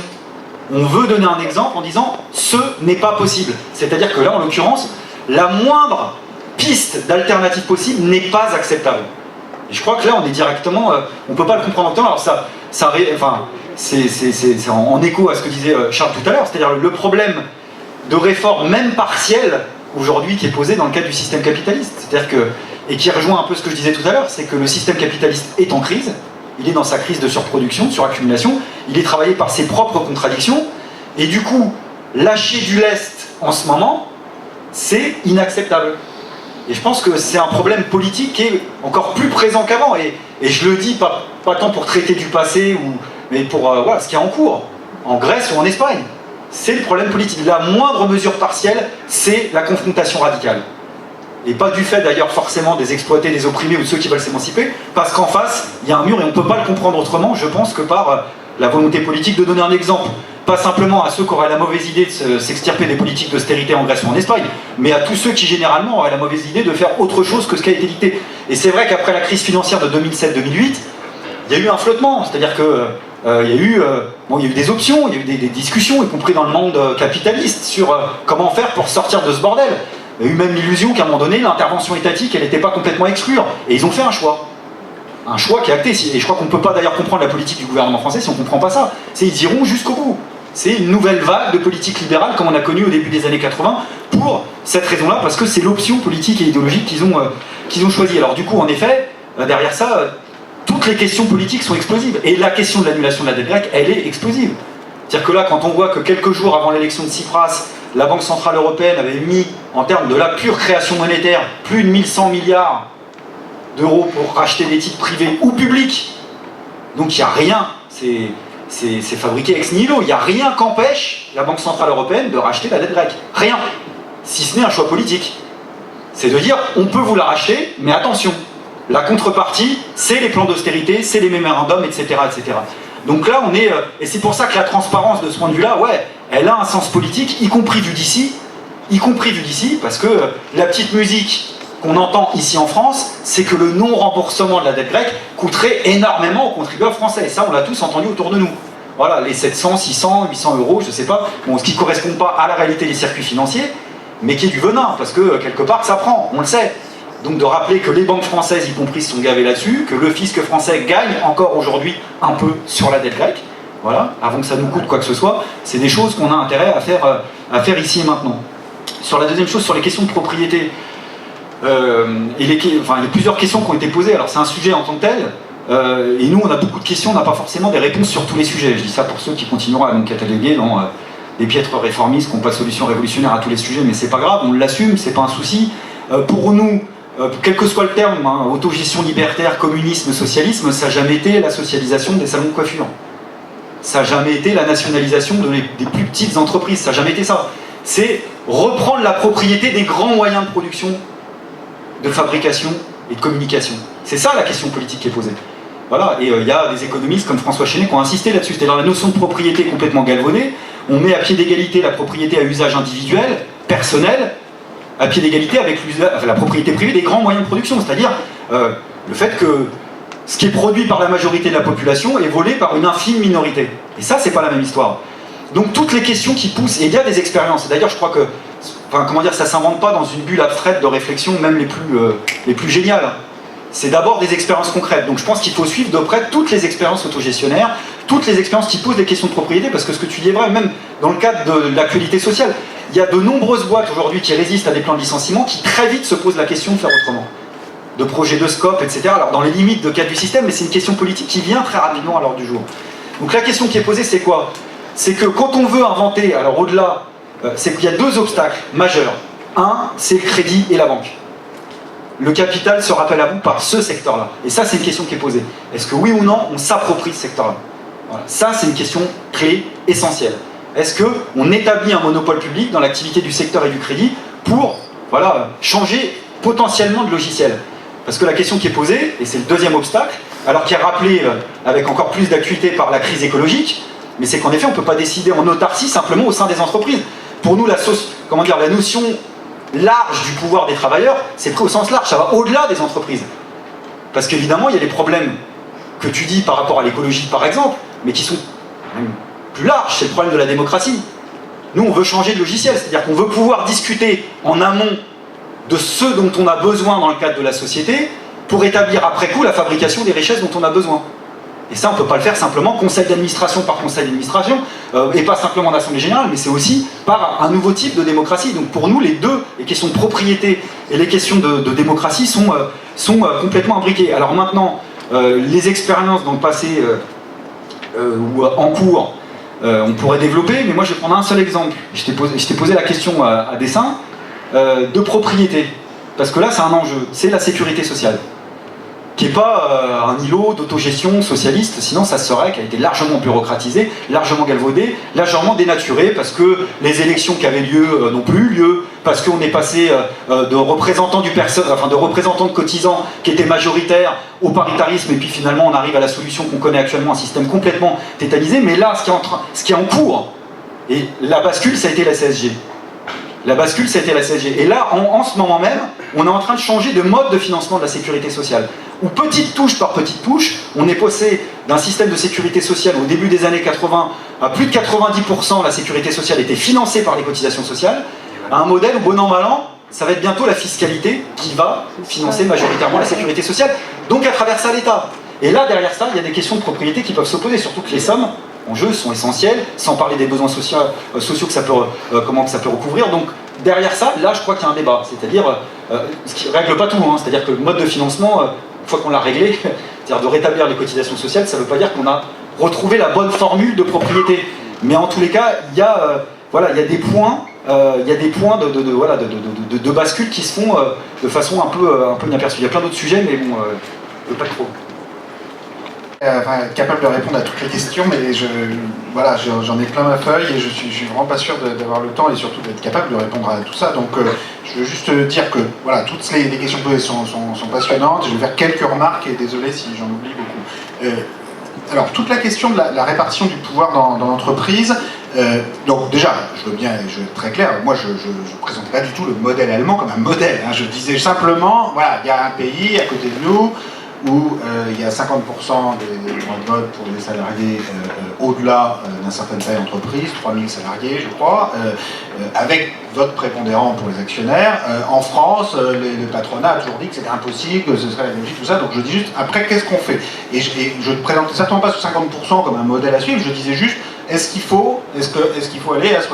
On veut donner un exemple en disant ce n'est pas possible. C'est-à-dire que là en l'occurrence, la moindre piste d'alternative possible n'est pas acceptable. Et je crois que là on est directement, on ne peut pas le comprendre en temps. Alors c'est en écho à ce que disait Charles tout à l'heure, c'est-à-dire le problème de réforme même partielle aujourd'hui qui est posé dans le cadre du système capitaliste. C'est-à-dire que, et qui rejoint un peu ce que je disais tout à l'heure, c'est que le système capitaliste est en crise, il est dans sa crise de surproduction, de suraccumulation, il est travaillé par ses propres contradictions, et du coup, lâcher du lest en ce moment, c'est inacceptable. Et je pense que c'est un problème politique qui est encore plus présent qu'avant, et je le dis pas tant pour traiter du passé, mais pour voilà, ce qui est en cours, en Grèce ou en Espagne. C'est le problème politique. La moindre mesure partielle, c'est la confrontation radicale. Et pas du fait d'ailleurs forcément des exploités, des opprimés ou de ceux qui veulent s'émanciper, parce qu'en face, il y a un mur et on ne peut pas le comprendre autrement, je pense, que par la volonté politique de donner un exemple. Pas simplement à ceux qui auraient la mauvaise idée de s'extirper des politiques d'austérité en Grèce ou en Espagne, mais à tous ceux qui généralement auraient la mauvaise idée de faire autre chose que ce qui a été dicté. Et c'est vrai qu'après la crise financière de 2007-2008, il y a eu un flottement, c'est-à-dire que il y a eu des options, il y a eu des discussions, y compris dans le monde capitaliste, sur comment faire pour sortir de ce bordel. Il y a eu même l'illusion qu'à un moment donné, l'intervention étatique, elle n'était pas complètement exclue. Et ils ont fait un choix. Un choix qui est acté. Et je crois qu'on ne peut pas d'ailleurs comprendre la politique du gouvernement français si on ne comprend pas ça. Ils iront jusqu'au bout. C'est une nouvelle vague de politique libérale comme on a connu au début des années 80 pour cette raison-là, parce que c'est l'option politique et idéologique qu'ils ont choisie. Alors du coup, en effet, derrière ça, toutes les questions politiques sont explosives. Et la question de l'annulation de la dette grecque, elle est explosive. C'est-à-dire que là, quand on voit que quelques jours avant l'élection de Tsipras, la Banque Centrale Européenne avait mis, en termes de la pure création monétaire, plus de 1100 milliards d'euros pour racheter des titres privés ou publics. Donc il n'y a rien, c'est fabriqué ex nihilo, il n'y a rien qu'empêche la Banque Centrale Européenne de racheter la dette grecque. Rien. Si ce n'est un choix politique. C'est de dire, on peut vous la racheter, mais attention. La contrepartie, c'est les plans d'austérité, c'est les mémorandums, etc., etc. Donc là, on est... et c'est pour ça que la transparence, de ce point de vue-là, ouais, elle a un sens politique, y compris vu d'ici, parce que la petite musique qu'on entend ici en France, c'est que le non-remboursement de la dette grecque coûterait énormément aux contribuables français. Et ça, on l'a tous entendu autour de nous. Voilà, les 700, 600, 800 euros, je sais pas, bon, ce qui ne correspond pas à la réalité des circuits financiers, mais qui est du venin, parce que quelque part, ça prend, on le sait. Donc de rappeler que les banques françaises, y compris, se sont gavées là-dessus, que le fisc français gagne encore aujourd'hui un peu sur la dette grecque, voilà, avant que ça nous coûte quoi que ce soit, c'est des choses qu'on a intérêt à faire ici et maintenant. Sur la deuxième chose, sur les questions de propriété, il y a plusieurs questions qui ont été posées, alors c'est un sujet en tant que tel, et nous on a beaucoup de questions, on n'a pas forcément des réponses sur tous les sujets. Je dis ça pour ceux qui continueront à nous cataloguer dans des piètres réformistes qui n'ont pas de solution révolutionnaire à tous les sujets, mais c'est pas grave, on l'assume, c'est pas un souci. Pour nous, quel que soit le terme, autogestion libertaire, communisme, socialisme, ça n'a jamais été la socialisation des salons de coiffure. Ça n'a jamais été la nationalisation des plus petites entreprises, ça n'a jamais été ça. C'est reprendre la propriété des grands moyens de production, de fabrication et de communication. C'est ça la question politique qui est posée. Voilà, et il y a des économistes comme François Chenet qui ont insisté là-dessus. C'est-à-dire la notion de propriété complètement galvaudée, on met à pied d'égalité la propriété à usage individuel, personnel, à pied d'égalité avec la propriété privée des grands moyens de production. C'est-à-dire, Le fait que ce qui est produit par la majorité de la population est volé par une infime minorité. Et ça, c'est pas la même histoire. Donc toutes les questions qui poussent, et il y a des expériences, d'ailleurs je crois que, enfin, comment dire, ça s'invente pas dans une bulle abstraite de réflexion, même les plus géniales. C'est d'abord des expériences concrètes. Donc je pense qu'il faut suivre de près toutes les expériences autogestionnaires, toutes les expériences qui posent des questions de propriété, parce que ce que tu dis est vrai, même dans le cadre de l'actualité sociale, il y a de nombreuses boîtes aujourd'hui qui résistent à des plans de licenciement qui très vite se posent la question de faire autrement. De projets de scope, etc. Alors dans les limites de cadre du système, mais c'est une question politique qui vient très rapidement à l'ordre du jour. Donc la question qui est posée, c'est quoi? C'est que quand on veut inventer, alors au-delà, c'est qu'il y a deux obstacles majeurs. Un, c'est le crédit et la banque. Le capital se rappelle à vous par ce secteur-là. Et ça, c'est une question qui est posée. Est-ce que oui ou non, on s'approprie ce secteur-là? Voilà. Ça, c'est une question clé, essentielle. Est-ce qu'on établit un monopole public dans l'activité du secteur et du crédit pour, voilà, changer potentiellement de logiciel? Parce que la question qui est posée, et c'est le deuxième obstacle, alors qui est rappelé avec encore plus d'acuité par la crise écologique, mais c'est qu'en effet, on ne peut pas décider en autarcie simplement au sein des entreprises. Pour nous, la notion large du pouvoir des travailleurs, c'est pris au sens large, ça va au-delà des entreprises. Parce qu'évidemment, il y a des problèmes que tu dis par rapport à l'écologie, par exemple, mais qui sont même plus larges, c'est le problème de la démocratie. Nous, on veut changer de logiciel, c'est-à-dire qu'on veut pouvoir discuter en amont de ce dont on a besoin dans le cadre de la société pour établir après coup la fabrication des richesses dont on a besoin. Et ça, on ne peut pas le faire simplement conseil d'administration par conseil d'administration, et pas simplement en assemblée générale, mais c'est aussi par un nouveau type de démocratie. Donc pour nous, les deux, les questions de propriété et les questions de démocratie sont complètement imbriquées. Alors maintenant, les expériences dans le passé ou en cours, on pourrait développer, mais moi je vais prendre un seul exemple. Je t'ai posé la question à dessein de propriété, parce que là c'est un enjeu, c'est la sécurité sociale, qui n'est pas un îlot d'autogestion socialiste, sinon ça serait, qui a été largement bureaucratisé, largement galvaudé, largement dénaturé, parce que les élections qui avaient lieu n'ont plus eu lieu, parce qu'on est passé de représentants de cotisants qui étaient majoritaires au paritarisme, et puis finalement on arrive à la solution qu'on connaît actuellement, un système complètement tétanisé. Mais là, ce qui est en cours, et la bascule, ça a été la CSG. La bascule, ça a été la CSG. Et là, en ce moment même, on est en train de changer de mode de financement de la sécurité sociale. Où petite touche par petite touche, on est passé d'un système de sécurité sociale au début des années 80 à plus de 90%, la sécurité sociale était financée par les cotisations sociales, à un modèle où, bon an, mal an, ça va être bientôt la fiscalité qui va financer majoritairement la sécurité sociale, donc à travers ça l'État. Et là, derrière ça, il y a des questions de propriété qui peuvent s'opposer, surtout que les sommes en jeu sont essentielles, sans parler des besoins sociaux que ça peut recouvrir. Donc derrière ça, là, je crois qu'il y a un débat, c'est-à-dire ce qui ne règle pas tout, hein, c'est-à-dire que le mode de financement, une fois qu'on l'a réglé, c'est-à-dire de rétablir les cotisations sociales, ça ne veut pas dire qu'on a retrouvé la bonne formule de propriété. Mais en tous les cas, il y a des points, de bascule qui se font de façon un peu inaperçue. Il y a plein d'autres sujets, mais bon, pas trop. Capable de répondre à toutes les questions, mais j'en ai plein ma feuille et je suis vraiment pas sûr d'avoir le temps et surtout d'être capable de répondre à tout ça. Donc je veux juste dire que voilà, toutes les questions posées sont passionnantes. Je vais faire quelques remarques et désolé si j'en oublie beaucoup. Alors toute la question de la répartition du pouvoir dans l'entreprise, donc déjà, je veux être très clair, moi je ne présente pas du tout le modèle allemand comme un modèle, hein. Je disais simplement, voilà, il y a un pays à côté de nous où il y a 50% des droits de vote pour les salariés au-delà d'un certain taille d'entreprise, 3000 salariés je crois, avec vote prépondérant pour les actionnaires. En France, le patronat a toujours dit que c'était impossible, que ce serait la logique, tout ça, donc je dis juste, après qu'est-ce qu'on fait? Et je ne présentais certainement pas ce 50% comme un modèle à suivre, je disais juste, est-ce qu'il faut aller à 60%, 70%,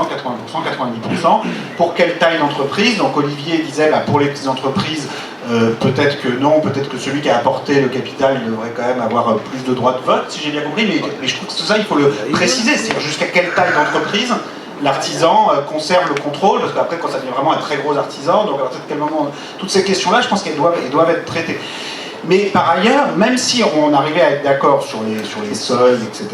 80%, 90%? Pour quelle taille d'entreprise? Donc Olivier disait, pour les petites entreprises, peut-être que non, peut-être que celui qui a apporté le capital, il devrait quand même avoir plus de droits de vote, si j'ai bien compris, mais je trouve que ça, il faut le préciser, c'est-à-dire jusqu'à quelle taille d'entreprise l'artisan conserve le contrôle, parce qu'après, quand ça devient vraiment un très gros artisan, donc à partir de quel moment, toutes ces questions-là, je pense qu'elles doivent être traitées. Mais par ailleurs, même si on arrivait à être d'accord sur les seuils, etc.,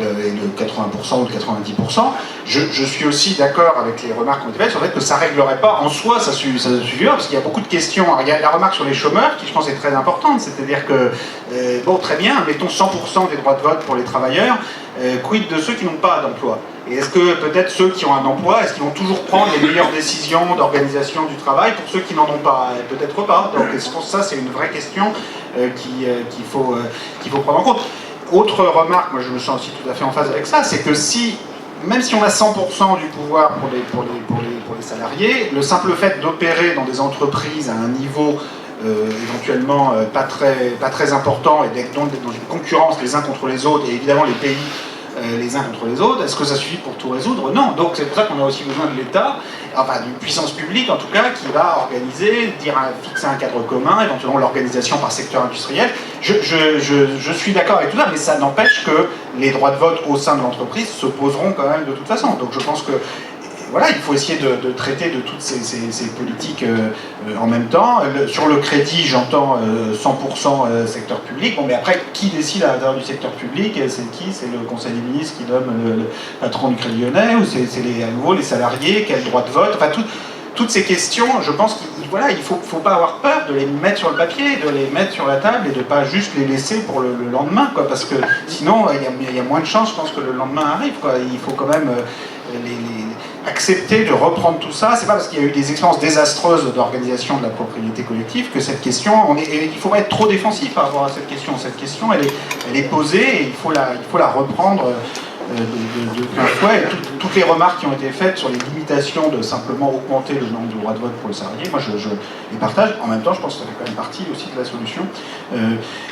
et le 80% ou le 90%, je suis aussi d'accord avec les remarques qu'on a faites sur le fait que ça ne réglerait pas en soi, ça suffit pas, parce qu'il y a beaucoup de questions. Alors, il y a la remarque sur les chômeurs, qui je pense est très importante, c'est-à-dire que, bon, très bien, mettons 100% des droits de vote pour les travailleurs, quid de ceux qui n'ont pas d'emploi? Et est-ce que peut-être ceux qui ont un emploi, est-ce qu'ils vont toujours prendre les meilleures décisions d'organisation du travail pour ceux qui n'en ont pas? Peut-être pas. Donc je pense que ça c'est une vraie question qu'il faut prendre en compte. Autre remarque, moi je me sens aussi tout à fait en phase avec ça, c'est que même si on a 100% du pouvoir pour les salariés, le simple fait d'opérer dans des entreprises à un niveau éventuellement pas très important et d'être dans une concurrence les uns contre les autres, et évidemment les pays les uns contre les autres, est-ce que ça suffit pour tout résoudre? Non. Donc c'est pour ça qu'on a aussi besoin de l'État, enfin d'une puissance publique en tout cas, qui va organiser, fixer un cadre commun, éventuellement l'organisation par secteur industriel. Je suis d'accord avec tout ça, mais ça n'empêche que les droits de vote au sein de l'entreprise se poseront quand même de toute façon. Donc je pense que voilà, il faut essayer de traiter de toutes ces politiques en même temps. Sur le crédit, j'entends 100% secteur public. Bon, mais après, qui décide à l'intérieur du secteur public? C'est qui? C'est le Conseil des ministres qui donne le patron du Crédit Lyonnais? Ou c'est à nouveau les salariés? Quel droit de vote? Enfin, toutes ces questions, je pense qu'il faut pas avoir peur de les mettre sur le papier, de les mettre sur la table et de pas juste les laisser pour le lendemain, quoi, parce que sinon, il y a moins de chances, je pense, que le lendemain arrive, quoi. Il faut quand même accepter de reprendre tout ça. C'est pas parce qu'il y a eu des expériences désastreuses d'organisation de la propriété collective que cette question, il ne faut pas être trop défensif par rapport à cette question. Cette question, elle est posée et il faut la reprendre de plein fouet. Et toutes les remarques qui ont été faites sur les limitations de simplement augmenter le nombre de droits de vote pour les salariés, moi je les partage. En même temps, je pense que ça fait quand même partie aussi de la solution.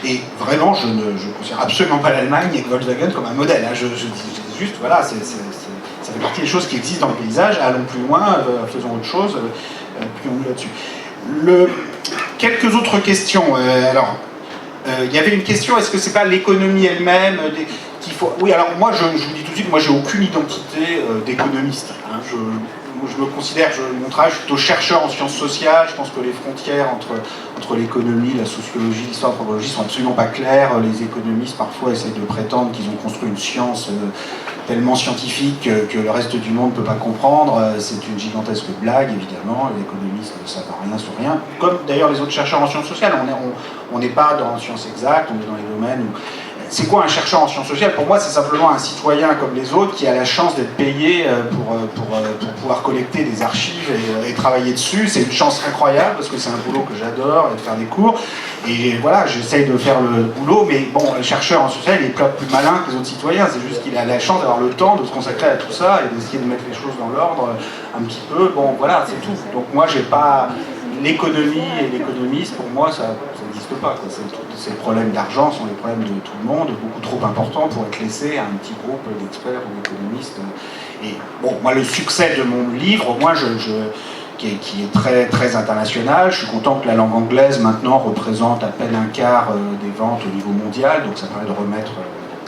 Et vraiment, je ne considère absolument pas l'Allemagne et Volkswagen comme un modèle. Hein. Je dis juste, voilà, ça fait partie des choses qui existent dans le paysage. Allons plus loin, faisons autre chose, appuyons-nous là-dessus. Quelques autres questions. Il y avait une question, est-ce que c'est pas l'économie elle-même qu'il faut... Oui, alors moi, je vous dis tout de suite, moi j'ai aucune identité d'économiste. Hein. Je me considère, mon travail, je suis plutôt chercheur en sciences sociales. Je pense que les frontières entre l'économie, la sociologie, l'histoire, l'anthropologie sont absolument pas claires. Les économistes parfois essayent de prétendre qu'ils ont construit une science tellement scientifique que le reste du monde ne peut pas comprendre. C'est une gigantesque blague, évidemment. Les économistes ne savent rien sur rien. Comme d'ailleurs les autres chercheurs en sciences sociales. On n'est pas dans sciences exactes, on est dans les domaines où... C'est quoi un chercheur en sciences sociales? Pour moi, c'est simplement un citoyen comme les autres qui a la chance d'être payé pour pouvoir collecter des archives et travailler dessus. C'est une chance incroyable parce que c'est un boulot que j'adore, et de faire des cours. Et voilà, j'essaye de faire le boulot, mais bon, le chercheur en social, il est plus malin que les autres citoyens. C'est juste qu'il a la chance d'avoir le temps de se consacrer à tout ça et d'essayer de mettre les choses dans l'ordre un petit peu. Bon, voilà, c'est tout. Donc moi, j'ai pas... L'économie et l'économiste, pour moi, ça n'existe pas. Ces problèmes d'argent sont les problèmes de tout le monde, beaucoup trop importants pour être laissés à un petit groupe d'experts ou d'économistes. Et bon, moi, le succès de mon livre, moi, qui est très, très international, je suis content que la langue anglaise, maintenant, représente à peine un quart des ventes au niveau mondial, donc ça permet de remettre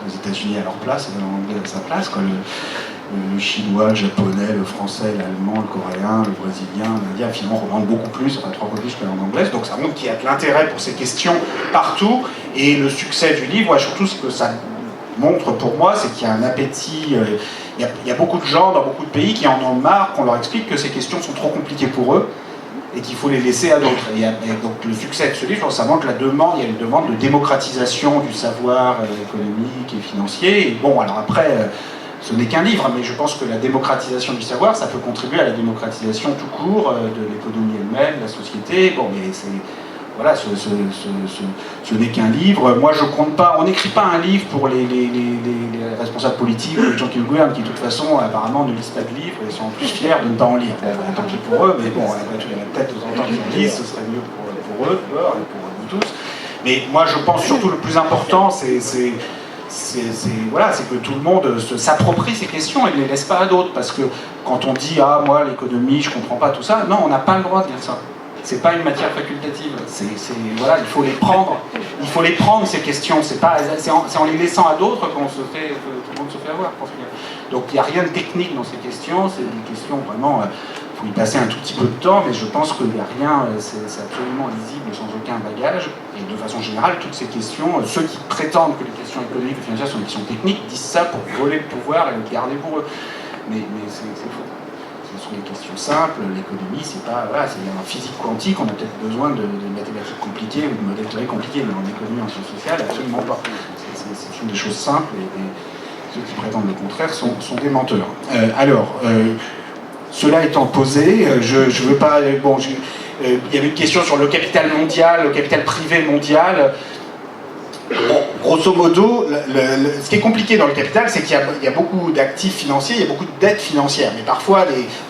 les États-Unis à leur place et la langue anglaise à sa place, quoi. Le chinois, le japonais, le français, l'allemand, le coréen, le brésilien, l'indien, finalement revendent beaucoup plus, enfin 3 fois plus que la langue anglaise, donc ça montre qu'il y a de l'intérêt pour ces questions partout, et le succès du livre, surtout ce que ça montre pour moi, c'est qu'il y a un appétit, il y a beaucoup de gens dans beaucoup de pays qui en ont marre qu'on leur explique que ces questions sont trop compliquées pour eux, et qu'il faut les laisser à d'autres. Et donc le succès de ce livre, ça montre il y a une demande de démocratisation du savoir économique et financier, et bon, alors après... Ce n'est qu'un livre, mais je pense que la démocratisation du savoir, ça peut contribuer à la démocratisation tout court de l'économie elle-même, de la société. Bon, mais voilà, ce n'est qu'un livre. Moi, je compte pas. On n'écrit pas un livre pour les responsables politiques, les gens qui le gouvernent, qui de toute façon, apparemment, ne lisent pas de livres et sont en plus fiers de ne pas en lire. Tant pis pour eux, mais bon, après tout, il y a peut-être de temps en temps qui en lisent, ce serait mieux pour eux, et pour nous tous. Mais moi, je pense surtout le plus important, c'est que tout le monde s'approprie ces questions et ne les laisse pas à d'autres, parce que quand on dit « Ah, moi, l'économie, je comprends pas tout ça », non, on n'a pas le droit de dire ça. C'est pas une matière facultative. Voilà, il faut les prendre ces questions. C'est en les laissant à d'autres qu'on tout le monde se fait avoir. Donc il n'y a rien de technique dans ces questions, c'est des questions vraiment... Il faut y passer un tout petit peu de temps, mais je pense qu'il n'y a rien, c'est absolument lisible sans aucun bagage. Et de façon générale, toutes ces questions, ceux qui prétendent que les questions économiques et financières sont des questions techniques, disent ça pour voler le pouvoir et le garder pour eux. Mais c'est faux. Ce sont des questions simples, l'économie, c'est pas... Voilà, c'est en physique quantique, on a peut-être besoin de mathématiques compliquées ou de modèles théoriques compliqués, mais en économie, en sciences sociales, absolument pas. Ce sont des choses simples et Ceux qui prétendent le contraire sont des menteurs. Cela étant posé, je ne veux pas... Bon, il y avait une question sur le capital mondial, le capital privé mondial. Bon, grosso modo, ce qui est compliqué dans le capital, c'est qu'il y a beaucoup d'actifs financiers, il y a beaucoup de dettes financières. Mais parfois,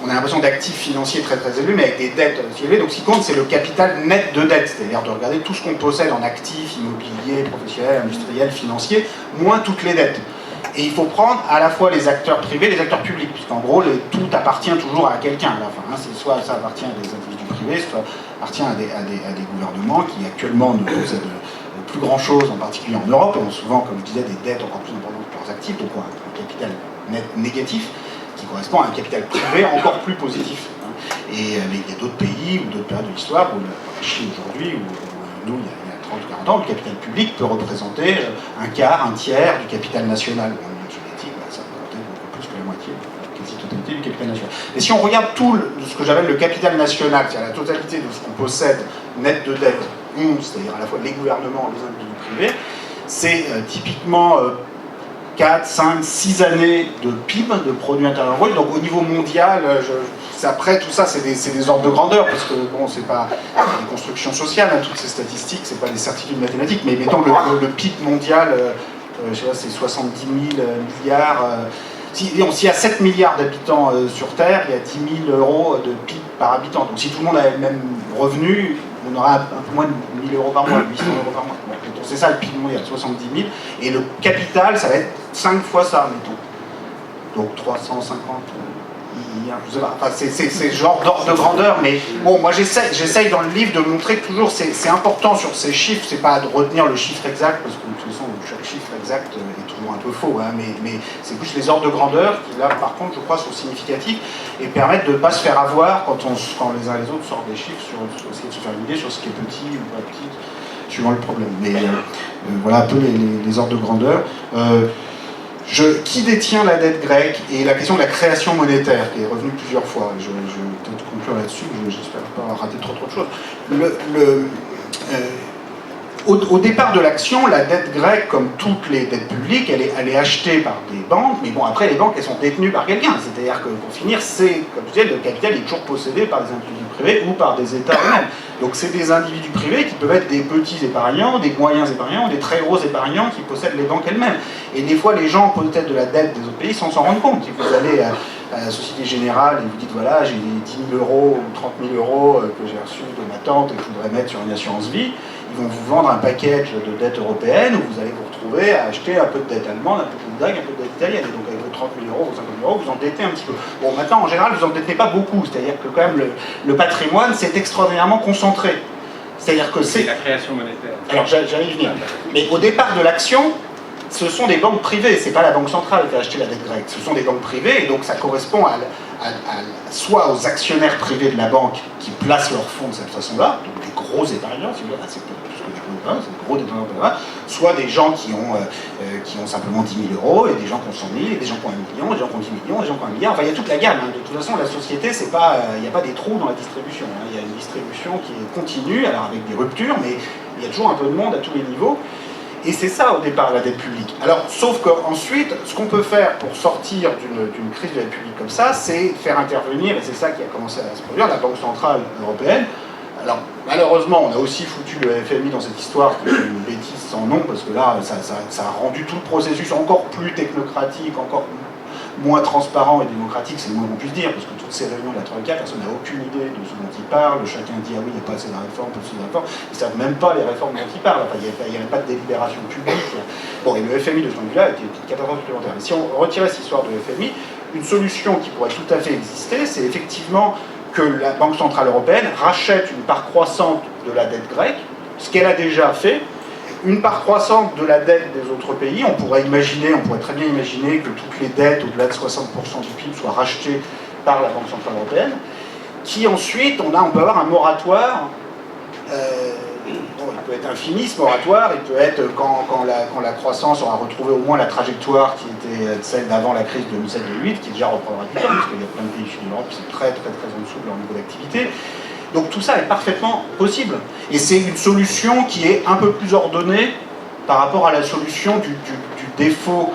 on a l'impression d'actifs financiers très très élevés, mais avec des dettes aussi élevées. Donc ce qui compte, c'est le capital net de dette, c'est-à-dire de regarder tout ce qu'on possède en actifs, immobiliers, professionnels, industriels, financiers, moins toutes les dettes. Et il faut prendre à la fois les acteurs privés et les acteurs publics, puisqu'en gros, tout appartient toujours à quelqu'un à la fin. Hein. Soit ça appartient à des individus privés, soit appartient à des gouvernements qui actuellement ne possèdent plus grand-chose, en particulier en Europe, et ont souvent, comme je disais, des dettes encore plus importantes que leurs actifs, donc un capital net négatif, qui correspond à un capital privé encore plus positif. Hein. Et il y a d'autres pays ou d'autres périodes de l'histoire, où la Chine aujourd'hui, ou nous, il y a 30 ou 40 ans, le capital public peut représenter un quart, un tiers du capital national. En Union soviétique, ça représentait beaucoup plus que la moitié, la quasi-totalité du capital national. Et si on regarde tout ce que j'appelle le capital national, c'est-à-dire la totalité de ce qu'on possède net de dette, c'est-à-dire à la fois les gouvernements, les individus privés, c'est typiquement 4, 5, 6 années de PIB, de produit intérieur brut. Donc au niveau mondial, après tout ça, c'est des ordres de grandeur, parce que bon, c'est pas une construction sociale, hein, toutes ces statistiques, c'est pas des certitudes mathématiques, mais mettons le PIB mondial, je sais pas, c'est 70 000 milliards. S'il y a 7 milliards d'habitants sur Terre, il y a 10 000 euros de PIB par habitant. Donc si tout le monde avait le même revenu, on aura un peu moins de 1 000 euros par mois, 800 euros par mois. Bon, c'est ça le PIB mondial, 70 000. Et le capital, ça va être 5 fois ça, mettons. Donc 350 milliards, je sais pas. Enfin, c'est ce genre d'ordre de grandeur, mais bon, moi j'essaye dans le livre de montrer que toujours c'est important sur ces chiffres, c'est pas de retenir le chiffre exact, parce que de toute façon, chaque chiffre exact est toujours un peu faux, hein, mais c'est plus les ordres de grandeur qui, là, par contre, je crois, sont significatifs et permettent de ne pas se faire avoir quand les uns et les autres sortent des chiffres sur essayer de se faire une idée sur ce qui est petit ou pas petit, suivant le problème. Mais voilà un peu les ordres de grandeur. Qui détient la dette grecque et la question de la création monétaire qui est revenue plusieurs fois. Je vais peut-être conclure là-dessus, j'espère pas rater trop de choses. Au départ de l'action, la dette grecque, comme toutes les dettes publiques, elle est achetée par des banques, mais bon, après les banques, elles sont détenues par quelqu'un. C'est-à-dire que pour finir, comme je disais, le capital est toujours possédé par des individus privés ou par des États eux-mêmes. Donc c'est des individus privés qui peuvent être des petits épargnants, des moyens épargnants, des très gros épargnants qui possèdent les banques elles-mêmes. Et des fois, les gens possèdent de la dette des autres pays sans s'en rendre compte. Si vous allez à la Société Générale et vous dites, voilà, j'ai 10 000 euros ou 30 000 euros que j'ai reçus de ma tante et que je voudrais mettre sur une assurance vie, ils vont vous vendre un package de dettes européennes où vous allez vous retrouver à acheter un peu de dette allemande, un peu de dette grecque, un peu de dette italienne. Et donc avec vos 30 000 euros ou 50 000 euros, vous endettez un petit peu. Bon, maintenant, en général, vous endettez pas beaucoup. C'est-à-dire que quand même, le patrimoine, c'est extraordinairement concentré. C'est-à-dire que c'est... la création monétaire. Alors, j'allais y venir. Mais au départ de l'action, ce sont des banques privées, c'est pas la banque centrale qui a acheté la dette grecque, ce sont des banques privées, et donc ça correspond soit aux actionnaires privés de la banque qui placent leurs fonds de cette façon-là, donc des gros épargnants, si vous voulez, c'est des gros détenteurs de droits, soit des gens qui ont simplement 10 000 euros, et des gens qui ont 100 000, et des gens qui ont 1 million, et des gens qui ont 10 millions, et des gens qui ont 1 milliard, enfin il y a toute la gamme. Hein. De toute façon, la société, il n'y a pas des trous dans la distribution, hein. Il y a une distribution qui est continue, alors avec des ruptures, mais il y a toujours un peu de monde à tous les niveaux. Et c'est ça au départ la dette publique. Alors, sauf qu'ensuite, ce qu'on peut faire pour sortir d'une crise de dette publique comme ça, c'est faire intervenir, et c'est ça qui a commencé à se produire, la Banque Centrale Européenne. Alors, malheureusement, on a aussi foutu le FMI dans cette histoire qui est une bêtise sans nom, parce que là, ça a rendu tout le processus encore plus technocratique, encore moins transparent et démocratique, c'est le moins qu'on puisse dire, parce que toutes ces réunions de la Troïka, personne n'a aucune idée de ce dont ils parlent, chacun dit ah oui, il n'y a pas assez de réformes, pas assez de réformes, ils ne savent même pas les réformes dont ils parlent, enfin, il n'y avait pas de délibération publique. Bon, et le FMI de ce point de vue-là était une catastrophe supplémentaire. Mais si on retirait cette histoire de FMI, une solution qui pourrait tout à fait exister, c'est effectivement que la Banque Centrale Européenne rachète une part croissante de la dette grecque, ce qu'elle a déjà fait, une part croissante de la dette des autres pays. On pourrait très bien imaginer que toutes les dettes au-delà de 60% du PIB soient rachetées par la Banque Centrale Européenne, qui ensuite, on peut avoir un moratoire, il peut être infini ce moratoire, il peut être quand la croissance aura retrouvé au moins la trajectoire qui était celle d'avant la crise de 2007-2008, qui déjà reprendra du temps, parce qu'il y a plein de pays chez l'Europe qui sont très en dessous de leur niveau d'activité. Donc tout ça est parfaitement possible. Et c'est une solution qui est un peu plus ordonnée par rapport à la solution du défaut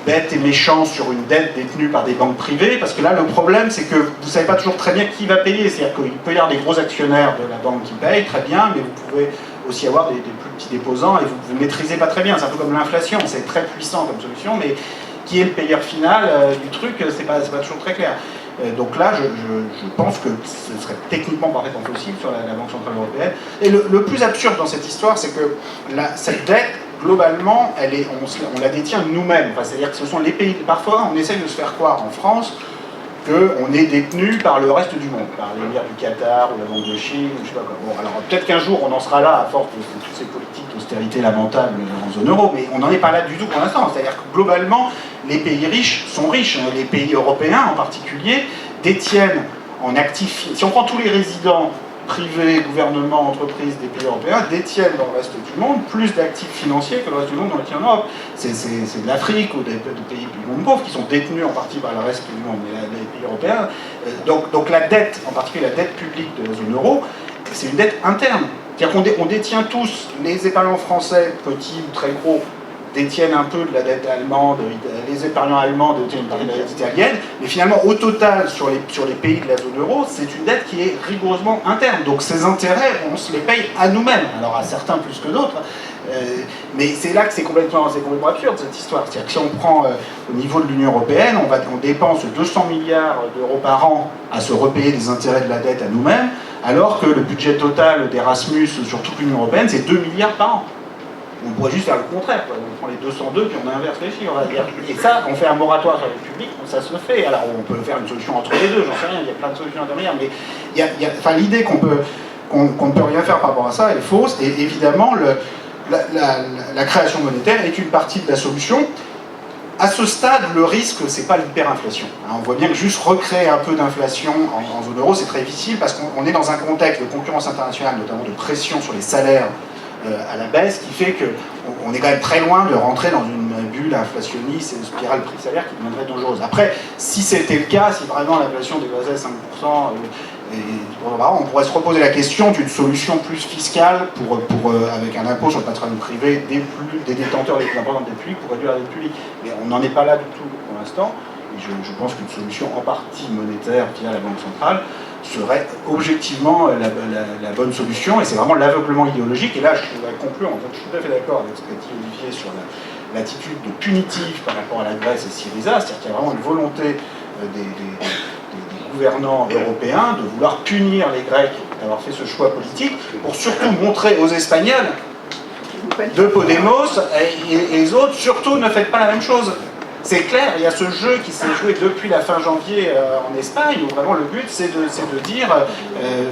bête et méchant sur une dette détenue par des banques privées, parce que là, le problème, c'est que vous ne savez pas toujours très bien qui va payer. C'est-à-dire qu'il peut y avoir des gros actionnaires de la banque qui payent, très bien, mais vous pouvez aussi avoir des plus petits déposants et vous ne maîtrisez pas très bien. C'est un peu comme l'inflation, c'est très puissant comme solution, mais qui est le payeur final du truc, c'est pas toujours très clair. Donc là, je pense que ce serait techniquement parfaitement possible sur la Banque Centrale Européenne. Et le plus absurde dans cette histoire, c'est que cette dette, globalement, on la détient nous-mêmes. Enfin, c'est-à-dire que ce sont les pays... Parfois, on essaye de se faire croire en France qu'on est détenu par le reste du monde, par l'émir du Qatar ou la Banque de Chine, ou je sais pas quoi. Bon, alors peut-être qu'un jour on en sera là à force de toutes ces politiques d'austérité lamentables en zone euro, mais on n'en est pas là du tout pour l'instant. C'est-à-dire que globalement, les pays riches sont riches. Les pays européens en particulier détiennent en actifs. Si on prend tous les résidents privés, gouvernements, entreprises des pays européens, détiennent dans le reste du monde plus d'actifs financiers que le reste du monde dans le en Europe. C'est de l'Afrique ou des pays du monde pauvre qui sont détenus en partie par le reste du monde, mais les pays européens. Donc la dette, en particulier la dette publique de la zone euro, c'est une dette interne. C'est-à-dire qu'on détient tous, les épargnants français, petits ou très gros, détiennent un peu de la dette allemande, les épargnants allemands détiennent une partie de la dette italienne, mais finalement, au total, sur les pays de la zone euro, c'est une dette qui est rigoureusement interne. Donc ces intérêts, on se les paye à nous-mêmes, alors à certains plus que d'autres, mais c'est là que c'est complètement absurde cette histoire. C'est-à-dire que si on prend au niveau de l'Union européenne, on dépense 200 milliards d'euros par an à se repayer les intérêts de la dette à nous-mêmes, alors que le budget total d'Erasmus sur toute l'Union européenne, c'est 2 milliards par an. On pourrait juste faire le contraire, quoi. On prend les 202 puis on inverse les chiffres. Et ça, on fait un moratoire sur les publics, ça se fait. Alors on peut faire une solution entre les deux, j'en sais rien, il y a plein de solutions derrière, mais l'idée qu'on ne peut rien faire par rapport à ça est fausse, et évidemment la création monétaire est une partie de la solution. À ce stade, le risque, c'est pas l'hyperinflation. On voit bien que juste recréer un peu d'inflation en zone euro, c'est très difficile, parce qu'on est dans un contexte de concurrence internationale, notamment de pression sur les salaires à la baisse, qui fait qu'on est quand même très loin de rentrer dans une bulle inflationniste et une spirale prix-salaire qui deviendrait dangereuse. Après, si c'était le cas, si vraiment l'inflation dépassait 5%, on pourrait se reposer la question d'une solution plus fiscale avec un impôt sur le patrimoine privé des détenteurs les plus importants de dette publique pour réduire la dette publique. Mais on n'en est pas là du tout pour l'instant. Et je pense qu'une solution en partie monétaire via la Banque centrale serait objectivement la bonne solution, et c'est vraiment l'aveuglement idéologique. Et là, je voudrais conclure, en fait, je suis tout à fait d'accord avec ce qu'a dit Olivier sur l'attitude de punitive par rapport à la Grèce et Syriza, c'est-à-dire qu'il y a vraiment une volonté des gouvernants européens de vouloir punir les Grecs d'avoir fait ce choix politique, pour surtout montrer aux Espagnols de Podemos et les autres, surtout ne faites pas la même chose. C'est clair, il y a ce jeu qui s'est joué depuis la fin janvier en Espagne, où vraiment le but c'est de dire,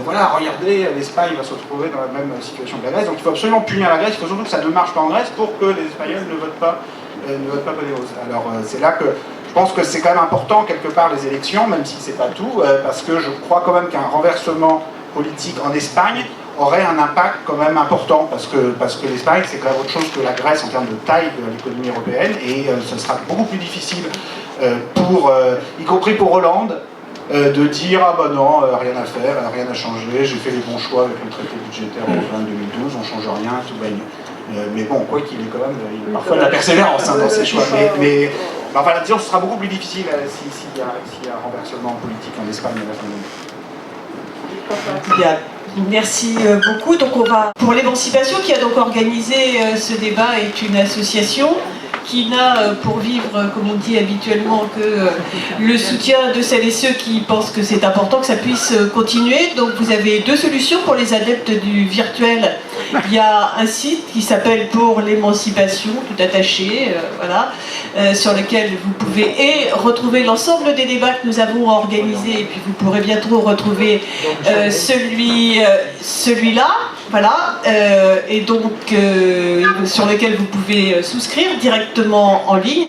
voilà, regardez, l'Espagne va se retrouver dans la même situation que la Grèce, donc il faut absolument punir la Grèce, il faut surtout que ça ne marche pas en Grèce pour que les Espagnols ne votent pas Podemos. Alors c'est là que je pense que c'est quand même important quelque part les élections, même si c'est pas tout, parce que je crois quand même qu'un renversement politique en Espagne aurait un impact quand même important, parce que l'Espagne c'est quand même autre chose que la Grèce en termes de taille de l'économie européenne, et ce sera beaucoup plus difficile y compris pour Hollande, de dire ah bah non, rien à faire, rien à changer, j'ai fait les bons choix avec le traité budgétaire européen de 2012, on change rien, tout va mieux. Mais bon, quoi qu'il ait quand même parfois de la persévérance dans ses choix. Mais enfin, disons, ce sera beaucoup plus difficile s'il y a un renversement politique en Espagne à la fin de l'année. Merci beaucoup. Donc pour l'émancipation qui a donc organisé ce débat est une association qui n'a pour vivre, comme on dit habituellement, que le soutien de celles et ceux qui pensent que c'est important que ça puisse continuer. Donc vous avez deux solutions pour les adeptes du virtuel. Il y a un site qui s'appelle Pour l'émancipation, tout attaché, voilà, sur lequel vous pouvez retrouver l'ensemble des débats que nous avons organisés, et puis vous pourrez bientôt retrouver celui-là, voilà, et donc sur lequel vous pouvez souscrire directement en ligne.